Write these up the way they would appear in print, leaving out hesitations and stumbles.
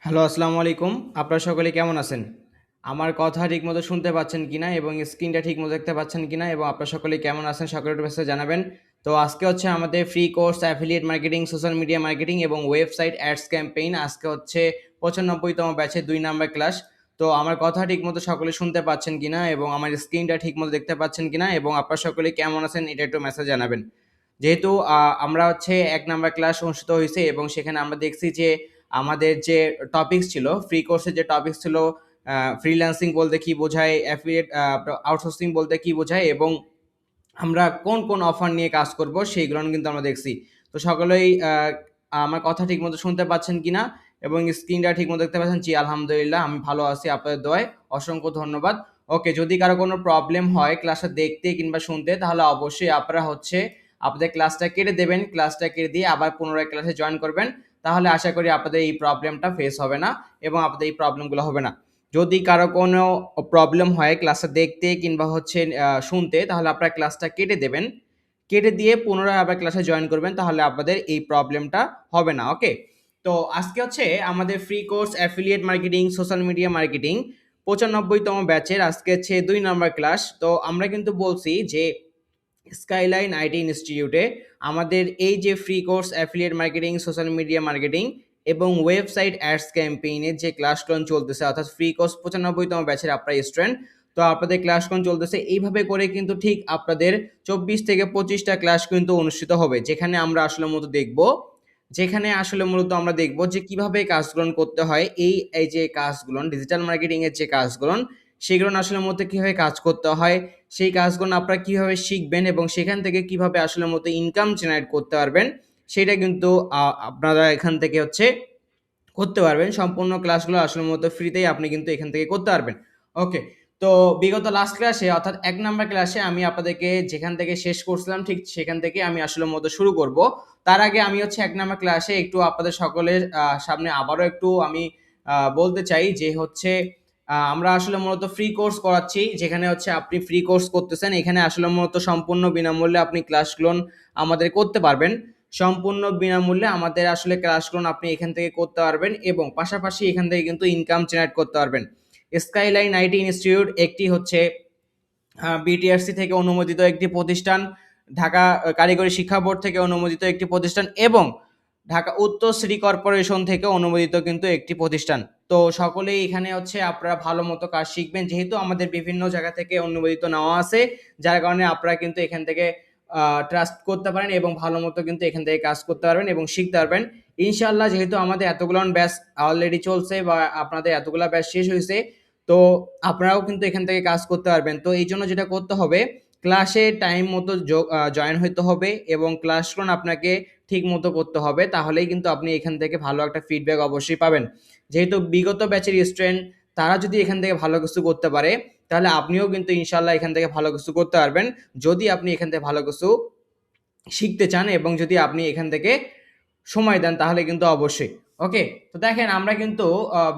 Hello, আসসালামু আলাইকুম। আপনারা সকলে কেমন আছেন? আমার কথা ঠিকমতো শুনতে পাচ্ছেন কিনা এবং স্ক্রিনটা ঠিকমতো দেখতে পাচ্ছেন কিনা এবং আপনারা সকলে কেমন আছেন সকলে একটু মেসেজে জানাবেন। তো আজকে হচ্ছে আমাদের free course affiliate marketing, social media marketing এবং ওয়েবসাইট অ্যাডস ক্যাম্পেইন আজকে হচ্ছে ৯৫ তম ব্যাচের ২ নাম্বার ক্লাস। তো আমার কথা ঠিকমতো সকলে শুনতে পাচ্ছেন কিনা এবং আমার স্ক্রিনটা ঠিকমতো দেখতে পাচ্ছেন কিনা এবং আপনারা সকলে কেমন আছেন এটা একটু মেসেজে জানাবেন। যেহেতু আমরা হচ্ছে ১ নাম্বার ক্লাস অনুষ্ঠিত হইছে এবং সেখানে আমরা দেখছি যে আমাদের যে টপিকস ছিল, ফ্রি কোর্সের যে টপিকস ছিল ফ্রিল্যান্সিং বলতে কি বোঝায়, অ্যাফিলিয়েট আউটসোর্সিং বলতে কি বোঝায় এবং আমরা কোন, কোন অফার নিয়ে কাজ করব সেইগুলো কিন্তু আমরা দেখছি। তো সকলেই আমার কথা ঠিকমতো শুনতে পাচ্ছেন কিনা এবং স্ক্রিনটা ঠিকমতো দেখতে পাচ্ছেন? জি, আলহামদুলিল্লাহ আমি ভালো আছি আপনাদের দোয়ায়। অসংখ্য ধন্যবাদ। ওকে, যদি কারো কোনো প্রবলেম হয় ক্লাসটা দেখতে কিংবা শুনতে তাহলে অবশ্যই আপনারা হচ্ছে আপনাদের ক্লাসটা কেটে দেবেন। ক্লাসটা কেটে দিয়ে আবার পুনরায় ক্লাসে জয়েন করবেন। তাহলে আশা করি আপনাদের এই প্রবলেমটা ফেস হবে না এবং আপনাদের এই প্রবলেমগুলো হবে না। যদি কারো কোনো প্রবলেম হয় ক্লাসটা দেখতে কিংবা হচ্ছে শুনতে তাহলে আপনারা ক্লাসটা কেটে দেবেন। কেটে দিয়ে পুনরায় আবার ক্লাসে জয়েন করবেন তাহলে আপনাদের এই প্রবলেমটা হবে না। ওকে? তো আজকে হচ্ছে আমাদের free course affiliate marketing, social media marketing ৯৫ তম ব্যাচের আজকে হচ্ছে ২ নাম্বার ক্লাস। তো আমরা কিন্তু বলছি যে স্কাইলাইন আইটি ইনস্টিটিউটে আমাদের এই যে free course affiliate marketing, social media marketing এবং ওয়েবসাইট অ্যাডস ক্যাম্পেইনের যে ক্লাসগুলো চলতেছে অর্থাৎ ফ্রি কোর্স ৯৫ তম ব্যাচের আপনারা স্টুডেন্ট। তো আপনাদের ক্লাসগুলো চলতেছে এইভাবে করে কিন্তু ঠিক আপনাদের ২৪ থেকে ২৫টা ক্লাস কিন্তু অনুষ্ঠিত হবে। যেখানে আমরা আসলে মূলত আমরা দেখব যে কিভাবে কাজগুলো করতে হয়। এই যে কাজগুলো ডিজিটাল মার্কেটিং এর যে কাজগুলো সেগুলো আসলে মধ্যে কিভাবে কাজ করতে হয়, সেই কাজগুলো আপনারা কিভাবে শিখবেন এবং সেখান থেকে কিভাবে আসলে মতো ইনকাম জেনারেট করতে পারবেন সেটা কিন্তু আপনারা এখান থেকে হচ্ছে করতে পারবেন। সম্পূর্ণ ক্লাসগুলো আসলে মূলত ফ্রিতেই আপনি কিন্তু এখান থেকে করতে পারবেন। ওকে। তো বিগত লাস্ট ক্লাসে অর্থাৎ ১ নাম্বার ক্লাসে আমি আপনাদেরকে যেখান থেকে শেষ করছিলাম ঠিক সেখান থেকে আমি আসলে মূলত শুরু করব। তার আগে আমি হচ্ছে ১ নাম্বার ক্লাসে একটু আপনাদের সকলের সামনে আবারও একটু আমি বলতে চাই যে হচ্ছে আমরা আসলে মূলত ফ্রি কোর্স করাচ্ছি। যেখানে হচ্ছে আপনি ফ্রি কোর্স করতেছেন। এখানে আসলে মূলত সম্পূর্ণ বিনামূল্যে আপনি ক্লাসগুলো আমাদের করতে পারবেন। সম্পূর্ণ বিনামূল্যে আমাদের আসলে ক্লাসগুলো আপনি এখান থেকে করতে পারবেন এবং পাশাপাশি এখান থেকে কিন্তু ইনকাম জেনারেট করতে পারবেন। স্কাইলাইন আইটি ইনস্টিটিউট একটি হচ্ছে বিটিআরসি থেকে অনুমোদিত একটি প্রতিষ্ঠান, ঢাকা কারিগরি শিক্ষা বোর্ড থেকে অনুমোদিত একটি প্রতিষ্ঠান এবং ঢাকা উত্তর সিটি কর্পোরেশন থেকে অনুমোদিত কিন্তু একটি প্রতিষ্ঠান। তো সকলেই এখানে হচ্ছে আপনারা ভালো মতো কাজ শিখবেন। যেহেতু আমাদের বিভিন্ন জায়গা থেকে অনুমোদিত নেওয়া আছে, যার কারণে আপনারা কিন্তু এখান থেকে ট্রাস্ট করতে পারেন এবং ভালো মতো কিন্তু এখান থেকে কাজ করতে পারবেন এবং শিখতে পারবেন। ইনশাআল্লাহ যেহেতু আমাদের এতগুলান ব্যাচ অলরেডি চলছে বা আপনাদের এতগুলা ব্যাচ শেষ হইছে, তো আপনারাও কিন্তু এখান থেকে কাজ করতে পারবেন। তো এইজন্য যেটা করতে হবে ক্লাসে টাইম মতো জয়েন হইতে হবে এবং ক্লাসগুলো আপনাকে ঠিক মতো করতে হবে। তাহলেই কিন্তু আপনি এখান থেকে ভালো একটা ফিডব্যাক অবশ্যই পাবেন। যেহেতু বিগত ব্যাচের স্টুডেন্ট তারা যদি এখান থেকে ভালো কিছু করতে পারে, তাহলে আপনিও কিন্তু ইনশাআল্লাহ এখান থেকে ভালো কিছু করতে পারবেন। যদি আপনি এখান থেকে ভালো কিছু শিখতে চান এবং যদি আপনি এখান থেকে সময় দেন তাহলে কিন্তু অবশ্যই। ওকে? তো দেখেন আমরা কিন্তু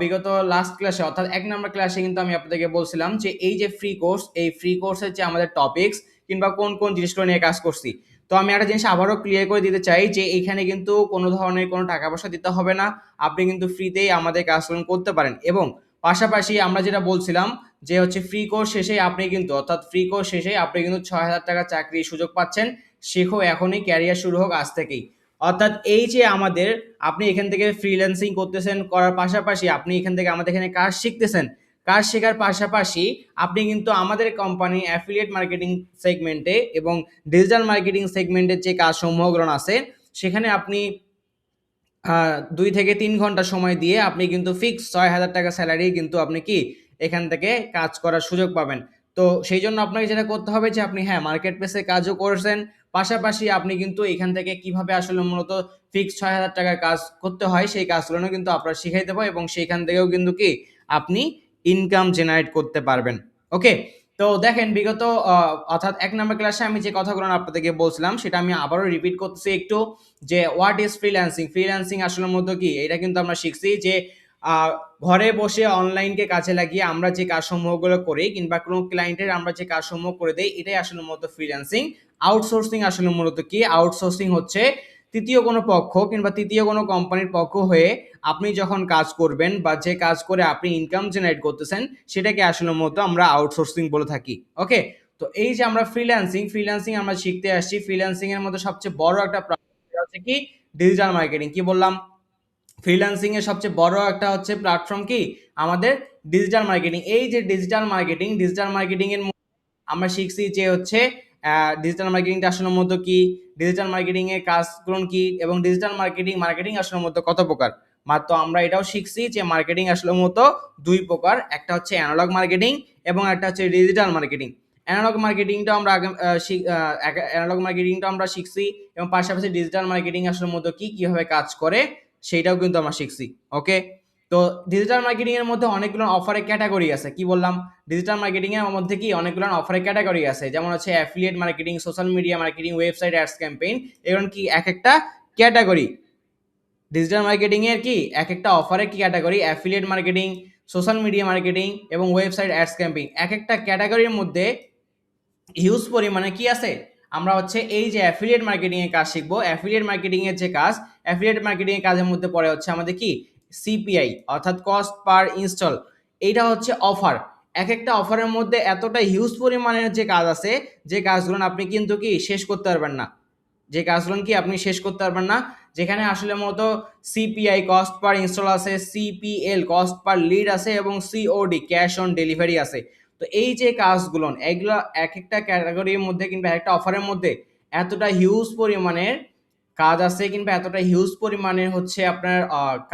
বিগত লাস্ট ক্লাসে অর্থাৎ ১ নাম্বার ক্লাসে কিন্তু আমি আপনাদেরকে বলছিলাম যে এই যে ফ্রি কোর্স, এই ফ্রি কোর্সের যে আমাদের টপিকস কিংবা কোন, কোন জিনিসগুলো নিয়ে কাজ করছি। তো আমি একটা জিনিস আবারও ক্লিয়ার করে দিতে চাই যে এইখানে কিন্তু কোনো ধরনের কোনো টাকা-পয়সা দিতে হবে না। আপনি কিন্তু ফ্রিতেই আমাদের কাজগুলো করতে পারেন এবং পাশাপাশি আমরা যেটা বলছিলাম যে হচ্ছে ফ্রি কোর্স শেষেই আপনি কিন্তু অর্থাৎ ফ্রি কোর্স শেষেই আপনি কিন্তু ৳৬,০০০ চাকরির সুযোগ পাচ্ছেন। শেখো এখনই, ক্যারিয়ার শুরু হোক আজ থেকেই। অর্থাৎ এই যে আমাদের আপনি এখান থেকে ফ্রিল্যান্সিং করতেছেন, করার পাশাপাশি আপনি এখান থেকে আমাদের এখানে কাজ শিখতেছেন। কাজ শেখার পাশাপাশি আপনি কিন্তু আমাদের কোম্পানি অ্যাফিলিয়েট মার্কেটিং সেগমেন্টে এবং ডিজিটাল মার্কেটিং সেগমেন্টের যে কাজসমূহগুলো আছে সেখানে আপনি ২ থেকে ৩ ঘন্টা সময় দিয়ে আপনি কিন্তু ফিক্স ৳৬,০০০ সেলারি কিন্তু আপনি কি এখান থেকে কাজ করার সুযোগ পাবেন। তো সেইজন্য আপনাকে যেটা করতে হবে যে আপনি হ্যাঁ, মার্কেট প্লেসে কাজও করছেন, পাশাপাশি আপনি কিন্তু এখান থেকে কিভাবে আসলে মূলত ফিক্স ৳৬,০০০ কাজ করতে হয় সেই কাজগুলোও কিন্তু আপনারা শিখাই দেব এবং সেইখান থেকেও কিন্তু কি আপনি ইনকাম জেনারেট করতে পারবেন। ওকে? তো দেখেন বিগত অর্থাৎ ১ নাম্বার ক্লাসে আমি যে কথাগুলো আপনাদেরকে বলছিলাম সেটা আমি আবারও রিপিট করতেছি একটু যে হোয়াট ইজ ফ্রিল্যান্সিং? ফ্রিল্যান্সিং আসলে মূলত কি? এটা কিন্তু আমরা শিখছি যে আ ঘরে বসে অনলাইনকে কাজে লাগিয়ে আমরা যে কাজসমূহগুলো করি কিংবা কোনো ক্লায়েন্টের আমরা যে কাজসমূহ করে দেই এটাই আসলে মূলত ফ্রিল্যান্সিং। আউটসোর্সিং আসলে মূলত কি? আউটসোর্সিং হচ্ছে তৃতীয় কোনো পক্ষ কিংবা তৃতীয় কোনো কোম্পানির পক্ষ হয়ে আপনি যখন কাজ করবেন বা যে কাজ করে আপনি ইনকাম জেনারেট করতেছেন সেটাকে আসলে মতো আমরা আউটসোর্সিং বলে থাকি। ওকে, তো এই যে আমরা ফ্রিল্যান্সিং আমরা শিখতে আসছি, ফ্রিল্যান্সিং এর মধ্যে সবচেয়ে বড় একটা হচ্ছে কি ডিজিটাল মার্কেটিং। কি বললাম? ফ্রিল্যান্সিং এর সবচেয়ে বড় একটা হচ্ছে প্ল্যাটফর্ম কি আমাদের ডিজিটাল মার্কেটিং। এই যে ডিজিটাল মার্কেটিং এর আমরা শিখছি যে হচ্ছে ডিজিটাল মার্কেটিংটা আসলে মতো কি, ডিজিটাল মার্কেটিং এর কাজগুলো কি, এবং ডিজিটাল মার্কেটিং আসলে মতো কত প্রকার। মাত্র আমরা এটাও শিখছি যে মার্কেটিং আসলে মতো দুই প্রকার, একটা হচ্ছে অ্যানালগ মার্কেটিং এবং একটা হচ্ছে ডিজিটাল মার্কেটিং। অ্যানালগ মার্কেটিংটা আমরা অ্যানালগ মার্কেটিংটা আমরা শিখছি এবং পাশাপাশি ডিজিটাল মার্কেটিং আসলে মতো কি কিভাবে কাজ করে সেইটাও কিন্তু আমরা শিখছি। ওকে, তো ডিজিটাল মার্কেটিং এর মধ্যে অনেকগুলো অফারের ক্যাটাগরি আছে। কি বললাম? ডিজিটাল মার্কেটিং এর মধ্যে কি অনেকগুলো অফারের ক্যাটাগরি আছে, যেমন হচ্ছে affiliate marketing, social media marketing, website ads campaign. এরকম কি এক একটা ক্যাটাগরি ডিজিটাল মার্কেটিং এর কি এক একটা অফারের কি category, affiliate marketing, social media marketing এবং ওয়েবসাইট অ্যাডস ক্যাম্পেইন। এক একটা ক্যাটাগরির মধ্যে হিউজ পরিমাণে কি আছে। আমরা হচ্ছে এই যে অ্যাফিলিয়েট মার্কেটিং এর কাজ শিখবো। অ্যাফিলিয়েট মার্কেটিং এর যে কাজ, অ্যাফিলিয়েট মার্কেটিং এর কাজের মধ্যে পড়ে হচ্ছে আমাদের কি সিপিআই অর্থাৎ কস্ট পার ইনস্টল। এইটা হচ্ছে অফার। এক একটা অফারের মধ্যে এতটা হিউজ পরিমাণের যে কাজ আছে, যে কাজগুলো আপনি কিন্তু কি শেষ করতে পারবেন না, যেখানে আসলে মতো সিপিআই কস্ট পার ইনস্টল আছে, সিপিএল কস্ট পার লিড আছে এবং সিওডি ক্যাশ অন ডেলিভারি আছে। তো এই যে কাজগুলো এগুলো এক একটা ক্যাটাগরির মধ্যে কিংবা একটা অফারের মধ্যে এতটা হিউজ পরিমাণের কাজ আছে কিংবা এতটা হিউজ পরিমাণের হচ্ছে আপনার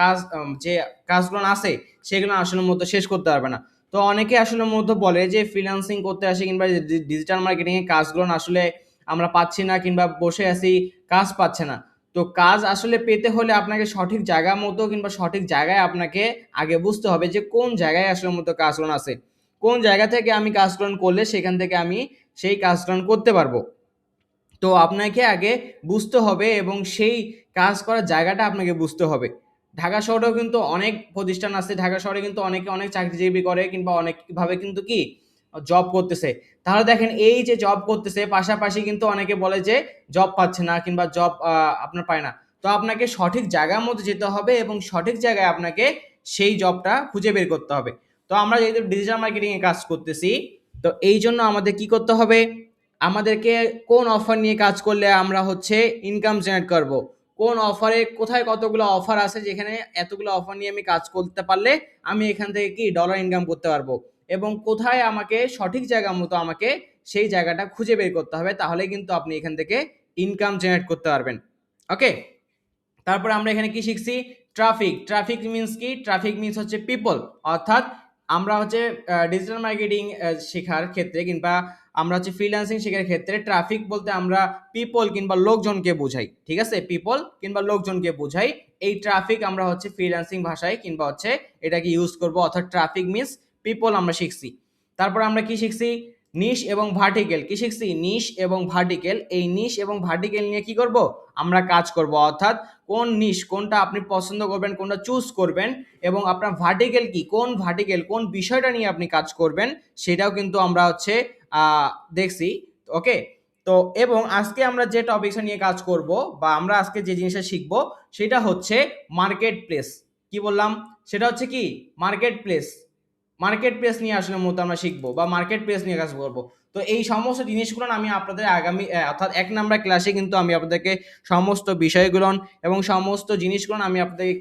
কাজ, যে কাজগুলো আছে সেগুলো আসলে মতো শেষ করতে পারবে না। তো অনেকে আসলে মতো বলে যে ফ্রিল্যান্সিং করতে আসে কিংবা ডিজিটাল মার্কেটিং এর কাজগুলো আসলে আমরা পাচ্ছি না কিংবা বসে আছি কাজ পাচ্ছে না। তো কাজ আসলে পেতে হলে আপনাকে সঠিক জায়গা মতো কিংবা সঠিক জায়গায় আপনাকে আগে বুঝতে হবে যে কোন জায়গায় আসলে মতো কাজগুলো আছে, কোন জায়গা থেকে আমি কাজগুলো করলে সেখান থেকে আমি সেই কাজগুলো করতে পারবো। তো আপনাকে আগে বুঝতে হবে এবং সেই কাজ করার জায়গাটা আপনাকে বুঝতে হবে। ঢাকা শহরেও কিন্তু অনেক প্রতিষ্ঠান আছে, ঢাকা শহরে কিন্তু অনেকে অনেক চাকরিজীবী করে কিংবা অনেকভাবে কিন্তু কি জব করতেছে। তাহলে দেখেন এই যে জব করতেছে পাশাপাশি কিন্তু অনেকে বলে যে জব পাচ্ছে না কিংবা জব আপনার পায় না। তো আপনাকে সঠিক জায়গার মধ্যে যেতে হবে এবং সঠিক জায়গায় আপনাকে সেই জবটা খুঁজে বের করতে হবে। তো আমরা যেহেতু ডিজিটাল মার্কেটিং এ কাজ করতেছি, তো এই জন্য আমাদের কি করতে হবে, আমাদেরকে কোন অফার নিয়ে কাজ করলে আমরা হচ্ছে ইনকাম জেনারেট করব, কোন অফারে কোথায় কতগুলো অফার আছে যেখানে এতগুলো অফার নিয়ে আমি কাজ করতে পারলে আমি এখান থেকে কি ডলার ইনকাম করতে পারবো, এবং কোথায় আমাকে সঠিক জায়গা মতো আমাকে সেই জায়গাটা খুঁজে বের করতে হবে, তাহলে কিন্তু আপনি এখান থেকে ইনকাম জেনারেট করতে পারবেন। ওকে, তারপর আমরা এখানে কি শিখছি, ট্রাফিক মিন্স কি, ট্রাফিক মিন্স হচ্ছে পিপল। অর্থাৎ আমরা হচ্ছে ডিজিটাল মার্কেটিং শেখার ক্ষেত্রে কিংবা আমরা হচ্ছে ফ্রিল্যান্সিং শেখার ক্ষেত্রে ট্রাফিক বলতে আমরা পিপল কিংবা লোকজনকে বোঝাই। ঠিক আছে, পিপল কিংবা লোকজনকে বোঝাই। এই ট্রাফিক আমরা হচ্ছে ফ্রিল্যান্সিং ভাষায় কিংবা হচ্ছে এটাকে ইউজ করব, অর্থাৎ ট্রাফিক মিন্স পিপল আমরা শিখছি। তারপর আমরা কি শিখছি, নিশ এবং ভার্টিক্যাল। কি শিখছি, নিশ এবং ভার্টিক্যাল। এই নিশ এবং ভার্টিক্যাল নিয়ে কি করব, আমরা কাজ করব। অর্থাৎ কোন নিশ, কোনটা আপনি পছন্দ করবেন, কোনটা চুজ করবেন, এবং আপনার ভার্টিক্যাল কি, কোন বিষয়টা নিয়ে আপনি কাজ করবেন সেটাও কিন্তু আমরা হচ্ছে দেখছি। ওকে, তো এবং আজকে আমরা যে টপিকটা নিয়ে কাজ করব বা আমরা আজকে যে জিনিসটা শিখব সেটা হচ্ছে মার্কেট প্লেস। কি বললাম, সেটা হচ্ছে কি মার্কেট প্লেস নিয়ে আসলে মূলত আমরা শিখবো বা মার্কেট প্লেস নিয়ে কাজ করবো। তো এই সমস্ত জিনিসগুলো আমি আপনাদের আগামী অর্থাৎ 1 নাম্বার ক্লাসে কিন্তু আমি আপনাদেরকে সমস্ত বিষয়গুলো এবং সমস্ত জিনিসগুলো আমি আপনাদেরকে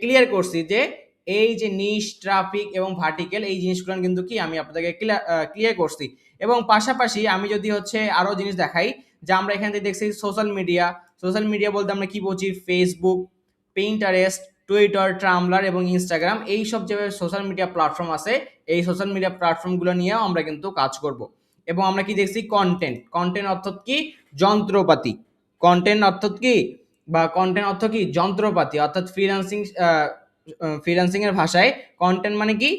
ক্লিয়ার করছি যে এই যে নিশ, ট্রাফিক এবং ভার্টিক্যাল এই জিনিসগুলো কিন্তু কি আমি আপনাদেরকে ক্লিয়ার করছি। এবং পাশাপাশি আমি যদি হচ্ছে আরো জিনিস দেখাই, যে আমরা এখান থেকে দেখছি সোশ্যাল মিডিয়া বলতে আমরা কি বলছি, ফেসবুক, পিন্টারেস্ট, টুইটার, ট্রামলার এবং ইনস্টাগ্রাম, এই সব যে সোশ্যাল মিডিয়া প্ল্যাটফর্ম আছে এই সোশ্যাল মিডিয়া প্ল্যাটফর্মগুলো নিয়েও আমরা কিন্তু কাজ করব। এবং আমরা কি দেখছি, কন্টেন্ট অর্থাৎ কি, যন্ত্রপাতি। কন্টেন্ট অর্থ কি, যন্ত্রপাতি। অর্থাৎ ফ্রিল্যান্সিং এর ভাষায় কন্টেন্ট মানে কি,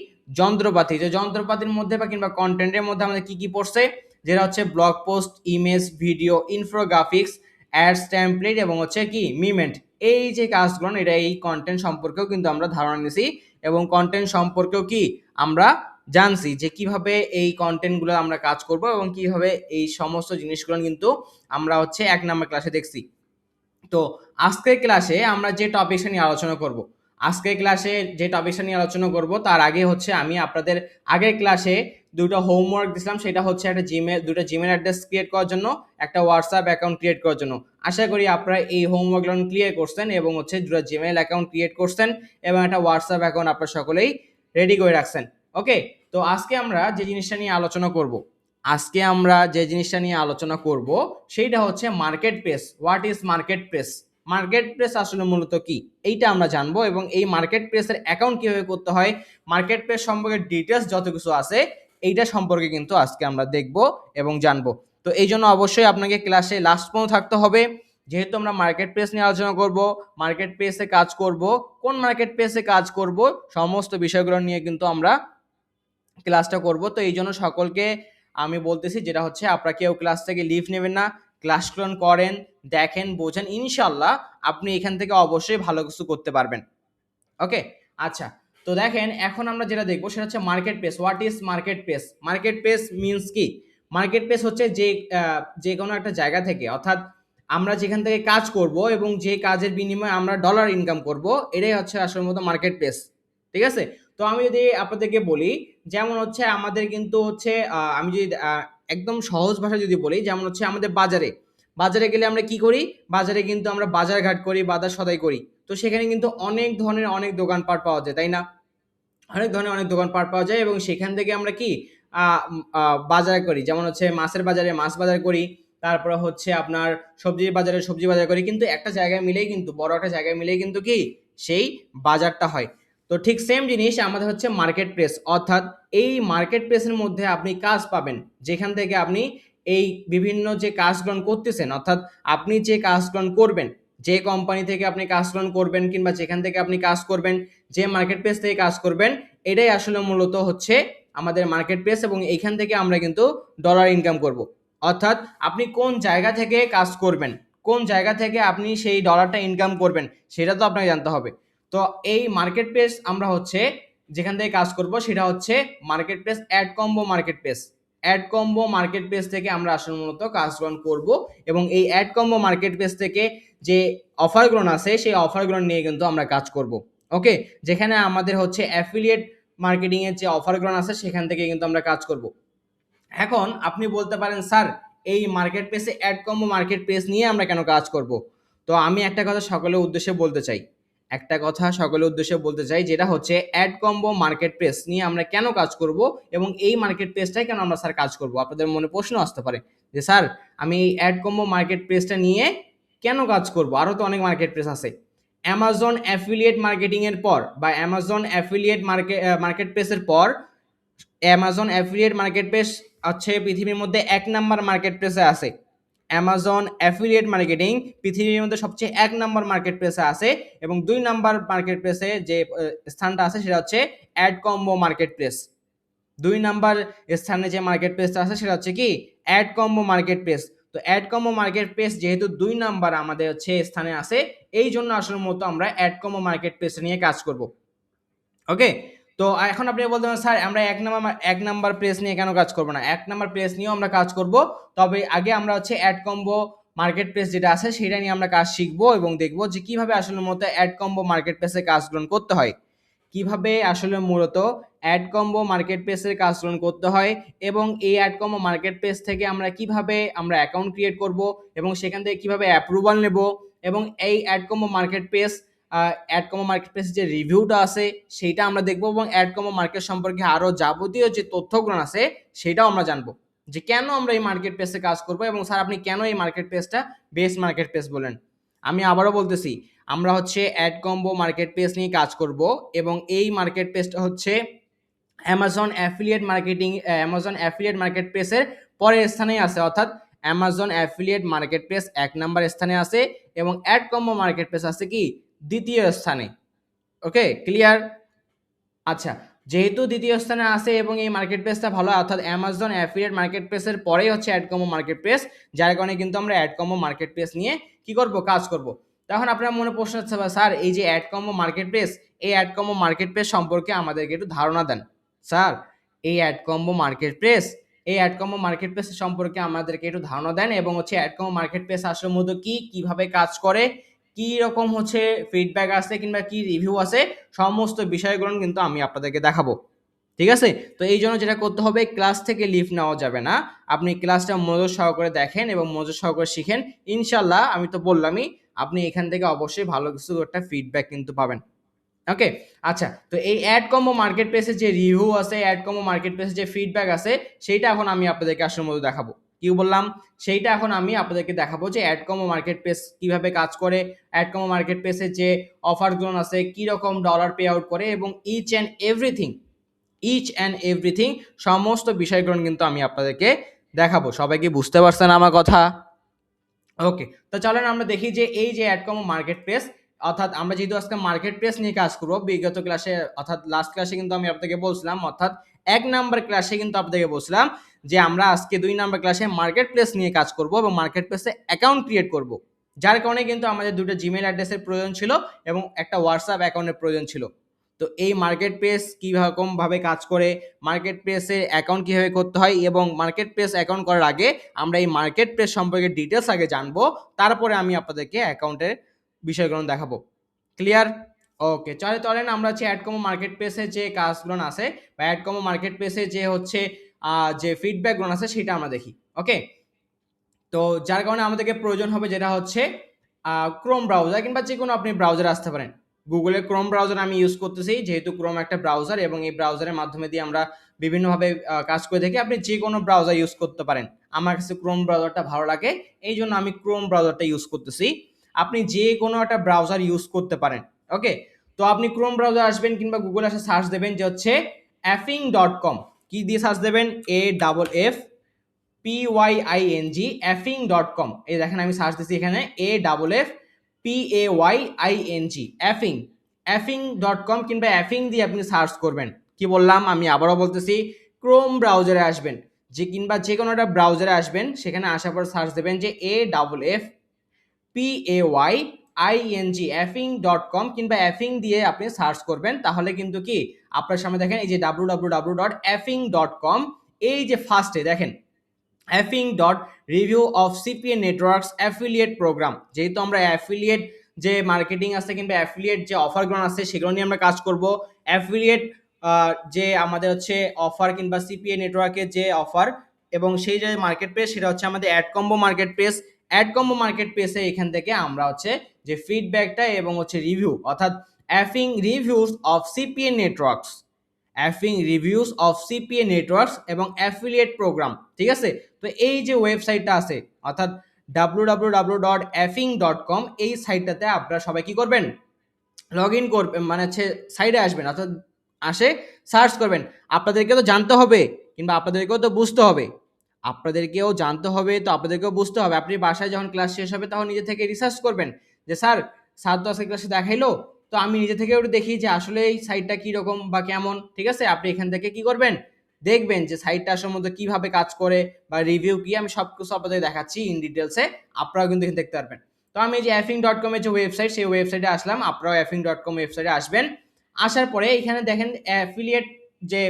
যন্ত্রপাতি। যে যন্ত্রপাতির মধ্যে বা কিংবা কন্টেন্টের মধ্যে আমাদের কি কি পড়ছে, যেটা হচ্ছে blog post, image, video, infographics, ads, template এবং হচ্ছে কি মিমেন্ট। এই যে কাজগুলো এটা এই কন্টেন্ট সম্পর্কেও কিন্তু আমরা ধারণা নিছি এবং কন্টেন্ট সম্পর্কেও কি আমরা জানছি যে কিভাবে এই কন্টেন্টগুলো আমরা কাজ করব এবং কিভাবে এই সমস্ত জিনিসগুলো কিন্তু আমরা হচ্ছে 1 নাম্বার ক্লাসে দেখছি। তো আজকের ক্লাসে আমরা যে টপিকটা নিয়ে আলোচনা করব, আজকের ক্লাসে যে টপিকটা নিয়ে আলোচনা করব তার আগে হচ্ছে আমি আপনাদের আগের ক্লাসে দুটো হোমওয়ার্ক দিছিলাম, সেটা হচ্ছে একটা দুটো জিমেল অ্যাড্রেস ক্রিয়েট করার জন্য, একটা হোয়াটসঅ্যাপ অ্যাকাউন্ট ক্রিয়েট করার জন্য। আশা করি আপনারা এই হোমওয়ার্কগুলো ক্লিয়ার করছেন এবং হচ্ছে দুটো জিমেল অ্যাকাউন্ট ক্রিয়েট করছেন এবং একটা হোয়াটসঅ্যাপ অ্যাকাউন্ট আপনারা সকলেই রেডি করে রাখছেন। ওকে, তো আজকে আমরা যে জিনিসটা নিয়ে আলোচনা করব, সেইটা হচ্ছে market place. What is market place? Market place আসলে মূলত কি, এইটা আমরা জানবো এবং এই মার্কেট প্লেসের অ্যাকাউন্ট কিভাবে করতে হয়, মার্কেট প্লেস সম্পর্কে ডিটেলস যত কিছু আছে এইটা সম্পর্কে কিন্তু আজকে আমরা দেখব এবং জানবো। তো এই জন্য অবশ্যই আপনাকে ক্লাসে লাস্ট পর্যন্ত থাকতে হবে, যেহেতু আমরা মার্কেট প্লেস নিয়ে আলোচনা করব, মার্কেট প্লেসে কাজ করব, কোন মার্কেট প্লেসে কাজ করব, সমস্ত বিষয়গুলো নিয়ে কিন্তু আমরা ক্লাসটা করব। তো এই জন্য সকলকে আমি বলতেছি যেটা হচ্ছে আপনারা কেউ ক্লাস থেকে লিভ নেবেন না, ক্লাসগুলো করেন, দেখেন, বোঝেন, ইনশাল্লাহ আপনি এখান থেকে অবশ্যই ভালো কিছু করতে পারবেন। ওকে, আচ্ছা, তো দেখেন এখন আমরা যেটা দেখবো সেটা হচ্ছে market place. What is market place? Market place means কি? মার্কেট প্লেস হচ্ছে যে কোনো একটা জায়গা থেকে, অর্থাৎ আমরা যেখান থেকে কাজ করব এবং যে কাজের বিনিময়ে আমরা ডলার ইনকাম করব, এটাই হচ্ছে আসল মতো মার্কেট প্লেস। ঠিক আছে, তো আমি যদি আপনাদেরকে বলি, যেমন হচ্ছে আমাদের কিন্তু হচ্ছে আমি যদি একদম সহজ ভাষায় যদি বলি, যেমন হচ্ছে আমাদের বাজারে গেলে আমরা কি করি? বাজারে কিন্তু আমরা বাজারঘাট করি, বাজার সদাই করি। তো সেখানে কিন্তু অনেক ধরনের অনেক দোকানপাট পাওয়া যায়, তাই না? অনেক ধরনের অনেক দোকানপাট পাওয়া যায় এবং সেখান থেকে আমরা কি বাজার করি, যেমন হচ্ছে মাছের বাজারে মাছ বাজার করি, তারপরে হচ্ছে আপনার সবজির বাজারে সবজি বাজার করি, কিন্তু একটা জায়গায় মিলেই কিন্তু, বড় একটা জায়গায় মিলেই কিন্তু কি সেই বাজারটা হয়। তো ঠিক সেম জিনিস আমাদের হচ্ছে মার্কেট প্লেস, অর্থাৎ এই মার্কেট প্লেসের মধ্যে আপনি কাজ পাবেন, যেখান থেকে আপনি এই বিভিন্ন যে কাজগুলো করতেছেন, অর্থাৎ আপনি যে কাজগুলো করবেন, যে কোম্পানি থেকে আপনি কাজগুলো করবেন কিংবা যেখান থেকে আপনি কাজ করবেন, যে মার্কেট প্লেস থেকে কাজ করবেন, এটাই আসলে মূলত হচ্ছে আমাদের মার্কেট প্লেস এবং এইখান থেকে আমরা কিন্তু ডলার ইনকাম করব। অর্থাৎ আপনি কোন জায়গা থেকে কাজ করবেন, কোন জায়গা থেকে আপনি সেই ডলারটা ইনকাম করবেন, সেটা তো আপনাকে জানতে হবে। তো এই মার্কেট প্লেস আমরা হচ্ছে যেখান থেকে কাজ করব সেটা হচ্ছে market place AdCombo market place. AdCombo market place থেকে আমরা আসলে মূলত কাজ করব এবং এই অ্যাড কম্বো মার্কেট প্লেস থেকে যে অফারগুলো আছে সেই অফারগুলো নিয়ে কিন্তু আমরা কাজ করব। ওকে, যেখানে আমাদের হচ্ছে অ্যাফিলিয়েট মার্কেটিং এর যে অফারগুলো আছে সেখান থেকে কিন্তু আমরা কাজ করব। এখন আপনি বলতে পারেন, স্যার এই মার্কেট প্লেসে অ্যাড কম্বো মার্কেট প্লেস নিয়ে আমরা কেন কাজ করব? তো আমি একটা কথা সকলের উদ্দেশ্যে বলতে চাই, যেটা হচ্ছে অ্যাড কম্বো মার্কেট প্লেস নিয়ে আমরা কেন কাজ করব এবং এই মার্কেট প্লেসটাই কেন আমরা স্যার কাজ করব। আপনাদের মনে প্রশ্ন আসতে পারে যে স্যার আমি এই অ্যাড কম্বো মার্কেট প্লেসটা নিয়ে কেন কাজ করব, আরও তো অনেক মার্কেট প্লেস আছে। অ্যামাজন অ্যাফিলিয়েট মার্কেটিং এর পর বা অ্যামাজন অ্যাফিলিয়েট মার্কেট প্লেসের পর অ্যামাজন অ্যাফিলিয়েট মার্কেট প্লেস হচ্ছে পৃথিবীর মধ্যে 1 নাম্বার মার্কেট প্লেসে আছে। অ্যামাজন অ্যাফিলিয়েট মার্কেটিং পৃথিবীর মধ্যে সবচেয়ে 1 নাম্বার মার্কেট প্লেসে আছে এবং 2 নাম্বার মার্কেট প্লেসে যে স্থানটা আছে সেটা হচ্ছে AdCombo market place. 2 number স্থানে যে মার্কেট প্লেসটা আছে সেটা হচ্ছে কি অ্যাড কম্বো মার্কেট প্লেস। তো অ্যাড কম্বো মার্কেট প্লেস যেহেতু 2 নাম্বার আমাদের হচ্ছে স্থানে আছে, এই জন্য আসলে মতো আমরা অ্যাড কম্বো মার্কেট প্লেস নিয়ে কাজ করব। ওকে, তো এখন আপনি বলতে পারেন স্যার আমরা এক নাম্বার প্লেস নিয়ে কেন কাজ করব না? 1 নাম্বার প্লেস নিয়েও আমরা কাজ করব, তবে আগে আমরা হচ্ছে অ্যাড কম্বো মার্কেট প্লেস যেটা আছে সেটা নিয়ে আমরা কাজ শিখবো এবং দেখবো যে কিভাবে আসলে মূলত অ্যাড কম্বো মার্কেট প্লেসে কাজ গ্রহণ করতে হয়, কিভাবে আসলে মূলত অ্যাড কম্বো মার্কেট প্লেসের কাজ গ্রহণ করতে হয় এবং এই অ্যাড কম্বো মার্কেট প্লেস থেকে আমরা কিভাবে আমরা অ্যাকাউন্ট ক্রিয়েট করব এবং সেখান থেকে কিভাবে অ্যাপ্রুভাল নেব এবং এই অ্যাড কম্বো মার্কেট প্লেস যে রিভিউটা আছে সেইটা আমরা দেখবো এবং অ্যাড কম্বো মার্কেট সম্পর্কে আরো যাবতীয় যে তথ্যগুলো আছে সেটাও আমরা জানবো, যে কেন আমরা এই মার্কেট প্লেসে কাজ করব এবং স্যার আপনি কেন এই মার্কেট প্লেসটা বেস্ট মার্কেট প্লেস বলেন। আমি আবারও বলতেছি, আমরা হচ্ছে অ্যাড কম্বো মার্কেট প্লেস নিয়ে কাজ করব এবং এই মার্কেট প্লেসটা হচ্ছে অ্যামাজন অ্যাফিলিয়েট মার্কেট প্লেসের পরের স্থানেই আছে, অর্থাৎ Amazon affiliate market place 1 number স্থানে আছে এবং অ্যাড কম্বো মার্কেট প্লেস আছে কি দ্বিতীয় স্থানে। ওকে, ক্লিয়ার? আচ্ছা, যেহেতু দ্বিতীয় স্থানে আছে এবং এই মার্কেট প্লেসটা ভালো, অর্থাৎ অ্যামাজন অ্যাফিলিয়েট মার্কেট প্লেসের পরেই হচ্ছে অ্যাড কম্বো মার্কেট প্লেস, যার কারণে কিন্তু আমরা অ্যাড কম্বো মার্কেট প্লেস নিয়ে কি করব, কাজ করব। তখন আপনার মনে প্রশ্ন হচ্ছে স্যার এই যে অ্যাড কম্বো মার্কেট প্লেস, এই অ্যাড কম্বো মার্কেট প্লেস সম্পর্কে আমাদেরকে একটু ধারণা দেন। স্যার এই অ্যাড কম্বো মার্কেট প্লেস, এই অ্যাড কম্বো মার্কেট প্লেস সম্পর্কে আমাদেরকে একটু ধারণা দেন এবং হচ্ছে অ্যাড কম্বো মার্কেট প্লেস আসলে মূলত কি, কিভাবে কাজ করে, কি রকম হচ্ছে ফিডব্যাক আছে কিংবা কি রিভিউ আছে, সমস্ত বিষয়গুলো কিন্তু আমি আপনাদেরকে দেখাবো। ঠিক আছে, তো এই জন্য যেটা করতে হবে, ক্লাস থেকে লিভ নেওয়া যাবে না, আপনি ক্লাসটা মনোযোগ সহকারে দেখেন এবং মনোযোগ সহকারে শিখেন। ইনশাল্লাহ আমি তো বললামই, আপনি এখান থেকে অবশ্যই ভালো কিছু একটা ফিডব্যাক কিন্তু পাবেন। ওকে, আচ্ছা, তো এই অ্যাড কম্বো মার্কেট প্লেসে যে রিভিউ আছে, অ্যাড কম্বো মার্কেট প্লেসে যে ফিডব্যাক আছে, সেইটা এখন আমি আপনাদেরকে আসলে মতো দেখাবো। কি বললাম, সেইটা এখন আমি আপনাদেরকে দেখাবো যে অ্যাড কম্বো মার্কেট প্লেস কিভাবে কাজ করে, অ্যাড কম্বো মার্কেট প্লেসে যে অফারগুলো আছে কি রকম ডলার পে আউট করে, এবং ইচ অ্যান্ড এভরিথিং সমস্ত বিষয়গুলো কিন্তু আমি আপনাদেরকে দেখাবো। সবাই কি বুঝতে পারছেন আমার কথা? ওকে, তো চলেন আমরা দেখি যে এই যে অ্যাড কম্বো মার্কেট প্লেস, অর্থাৎ আমরা যেহেতু আজকে মার্কেট প্লেস নিয়ে কাজ করবো, বিগত ক্লাসে অর্থাৎ লাস্ট ক্লাসে কিন্তু আমি আপনাদেরকে বলছিলাম, অর্থাৎ 1 নাম্বার ক্লাসে কিন্তু আপনাদেরকে বলছিলাম যে আমরা আজকে 2 নাম্বার ক্লাসে মার্কেট প্লেস নিয়ে কাজ করব এবং মার্কেট প্লেসে অ্যাকাউন্ট ক্রিয়েট করব, যার কারণে কিন্তু আমাদের দুটো জিমেল অ্যাড্রেসের প্রয়োজন ছিল এবং একটা হোয়াটসঅ্যাপ অ্যাকাউন্টের প্রয়োজন ছিল। তো এই মার্কেট প্লেস কীরকম ভাবে কাজ করে, মার্কেট প্লেসে অ্যাকাউন্ট কীভাবে করতে হয়, এবং মার্কেট প্লেস অ্যাকাউন্ট করার আগে আমরা এই মার্কেট প্লেস সম্পর্কে ডিটেলস আগে জানবো, তারপরে আমি আপনাদেরকে অ্যাকাউন্টের বিষয়গুলো দেখাবো। ক্লিয়ার? ওকে, চলেন আমরা হচ্ছে অ্যাডকমো মার্কেট প্লেসে যে কাজগুলো আছে বা অ্যাডকমো মার্কেট প্লেসে যে হচ্ছে যে ফিডব্যাকগুলো আছে সেটা আমরা দেখি। ওকে, তো যার কারণে আমাদেরকে প্রয়োজন হবে যেটা হচ্ছে ক্রোম ব্রাউজার কিংবা যে কোনো আপনি ব্রাউজার আসতে পারেন। গুগলের ক্রোম ব্রাউজার আমি ইউজ করতেছি, যেহেতু ক্রোম একটা ব্রাউজার এবং এই ব্রাউজারের মাধ্যমে দিয়ে আমরা বিভিন্নভাবে কাজ করে থাকি। আপনি যে কোনো ব্রাউজার ইউজ করতে পারেন, আমার কাছে ক্রোম ব্রাউজারটা ভালো লাগে, এই জন্য আমি ক্রোম ব্রাউজারটা ইউজ করতেছি। আপনি যে কোনো একটা ব্রাউজার ইউজ করতে পারেন। ওকে, তো আপনি ক্রোম ব্রাউজার আসবেন কিংবা গুগলে আসে সার্চ দেবেন যে হচ্ছে effing.com, কি দিয়ে সার্চ দেবেন, PYING effing.com, এই দেখেন আমি সার্চ দিচ্ছি এখানে AFFPAYING effing.com কিংবা এফিং দিয়ে আপনি সার্চ করবেন। কি বললাম, আমি আবারও বলতেছি, ক্রোম ব্রাউজারে আসবেন, যে কিংবা যে কোনো একটা ব্রাউজারে আসবেন, সেখানে আসার পর সার্চ দেবেন যে AFFPAYING effing.com কিংবা এফিং দিয়ে আপনি সার্চ করবেন, তাহলে কিন্তু কি আপনার সামনে দেখেন এই যে www.effing.com, এই যে ফার্স্টে দেখেন effing.review of CPA Networks affiliate program, যেহেতু আমরা অ্যাফিলিয়েট যে মার্কেটিং আছে কিংবা অ্যাফিলিয়েট যে অফারগুলো আছে সেগুলো নিয়ে আমরা কাজ করব। অ্যাফিলিয়েট যে আমাদের হচ্ছে অফার কিংবা সিপিএ নেটওয়ার্কের যে অফার এবং সেই যে মার্কেট প্লেস, সেটা হচ্ছে আমাদের AdCombo market place. AdCombo market প্লেসে এখান থেকে আমরা হচ্ছে যে ফিডব্যাকটা এবং হচ্ছে রিভিউ, অর্থাৎ অ্যাফিং রিভিউস অফ সিপিএ নেটওয়ার্কস, এবং অ্যাফিলিয়েট প্রোগ্রাম, ঠিক আছে। তো এই যে ওয়েবসাইটটা আছে অর্থাৎ www.effing.com, এই সাইটটাতে আপনারা সবাই কি করবেন, লগ ইন করবেন, মানে হচ্ছে সাইডে আসবেন, অর্থাৎ আসে সার্চ করবেন। আপনাদেরকেও তো জানতে হবে কিংবা আপনাদেরকেও তো বুঝতে হবে, আপনাদেরকেও জানতে হবে, তো আপনাদেরকেও বুঝতে হবে। আপনি বাসায় যখন ক্লাস শেষ হবে তখন নিজে থেকে রিসার্চ করবেন যে স্যার তো আজকে ক্লাসে দেখাইলো, তো আমি নিজে থেকে একটু দেখি যে আসলে এই সাইটটা কীরকম বা কেমন, ঠিক আছে। আপনি এখান থেকে কি করবেন, দেখবেন যে সাইটটা আসলে মধ্যে কীভাবে কাজ করে বা রিভিউ কি, আমি সব কিছু আপনাদের দেখাচ্ছি ইন ডিটেলসে, আপনারাও কিন্তু এখানে দেখতে পারবেন। তো আমি যে effing.com এর যে ওয়েবসাইট, সেই ওয়েবসাইটে আসলাম, আপনারাও effing.com ওয়েবসাইটে আসবেন। আসার পরে এখানে দেখেন অ্যাফিলিয়েট যে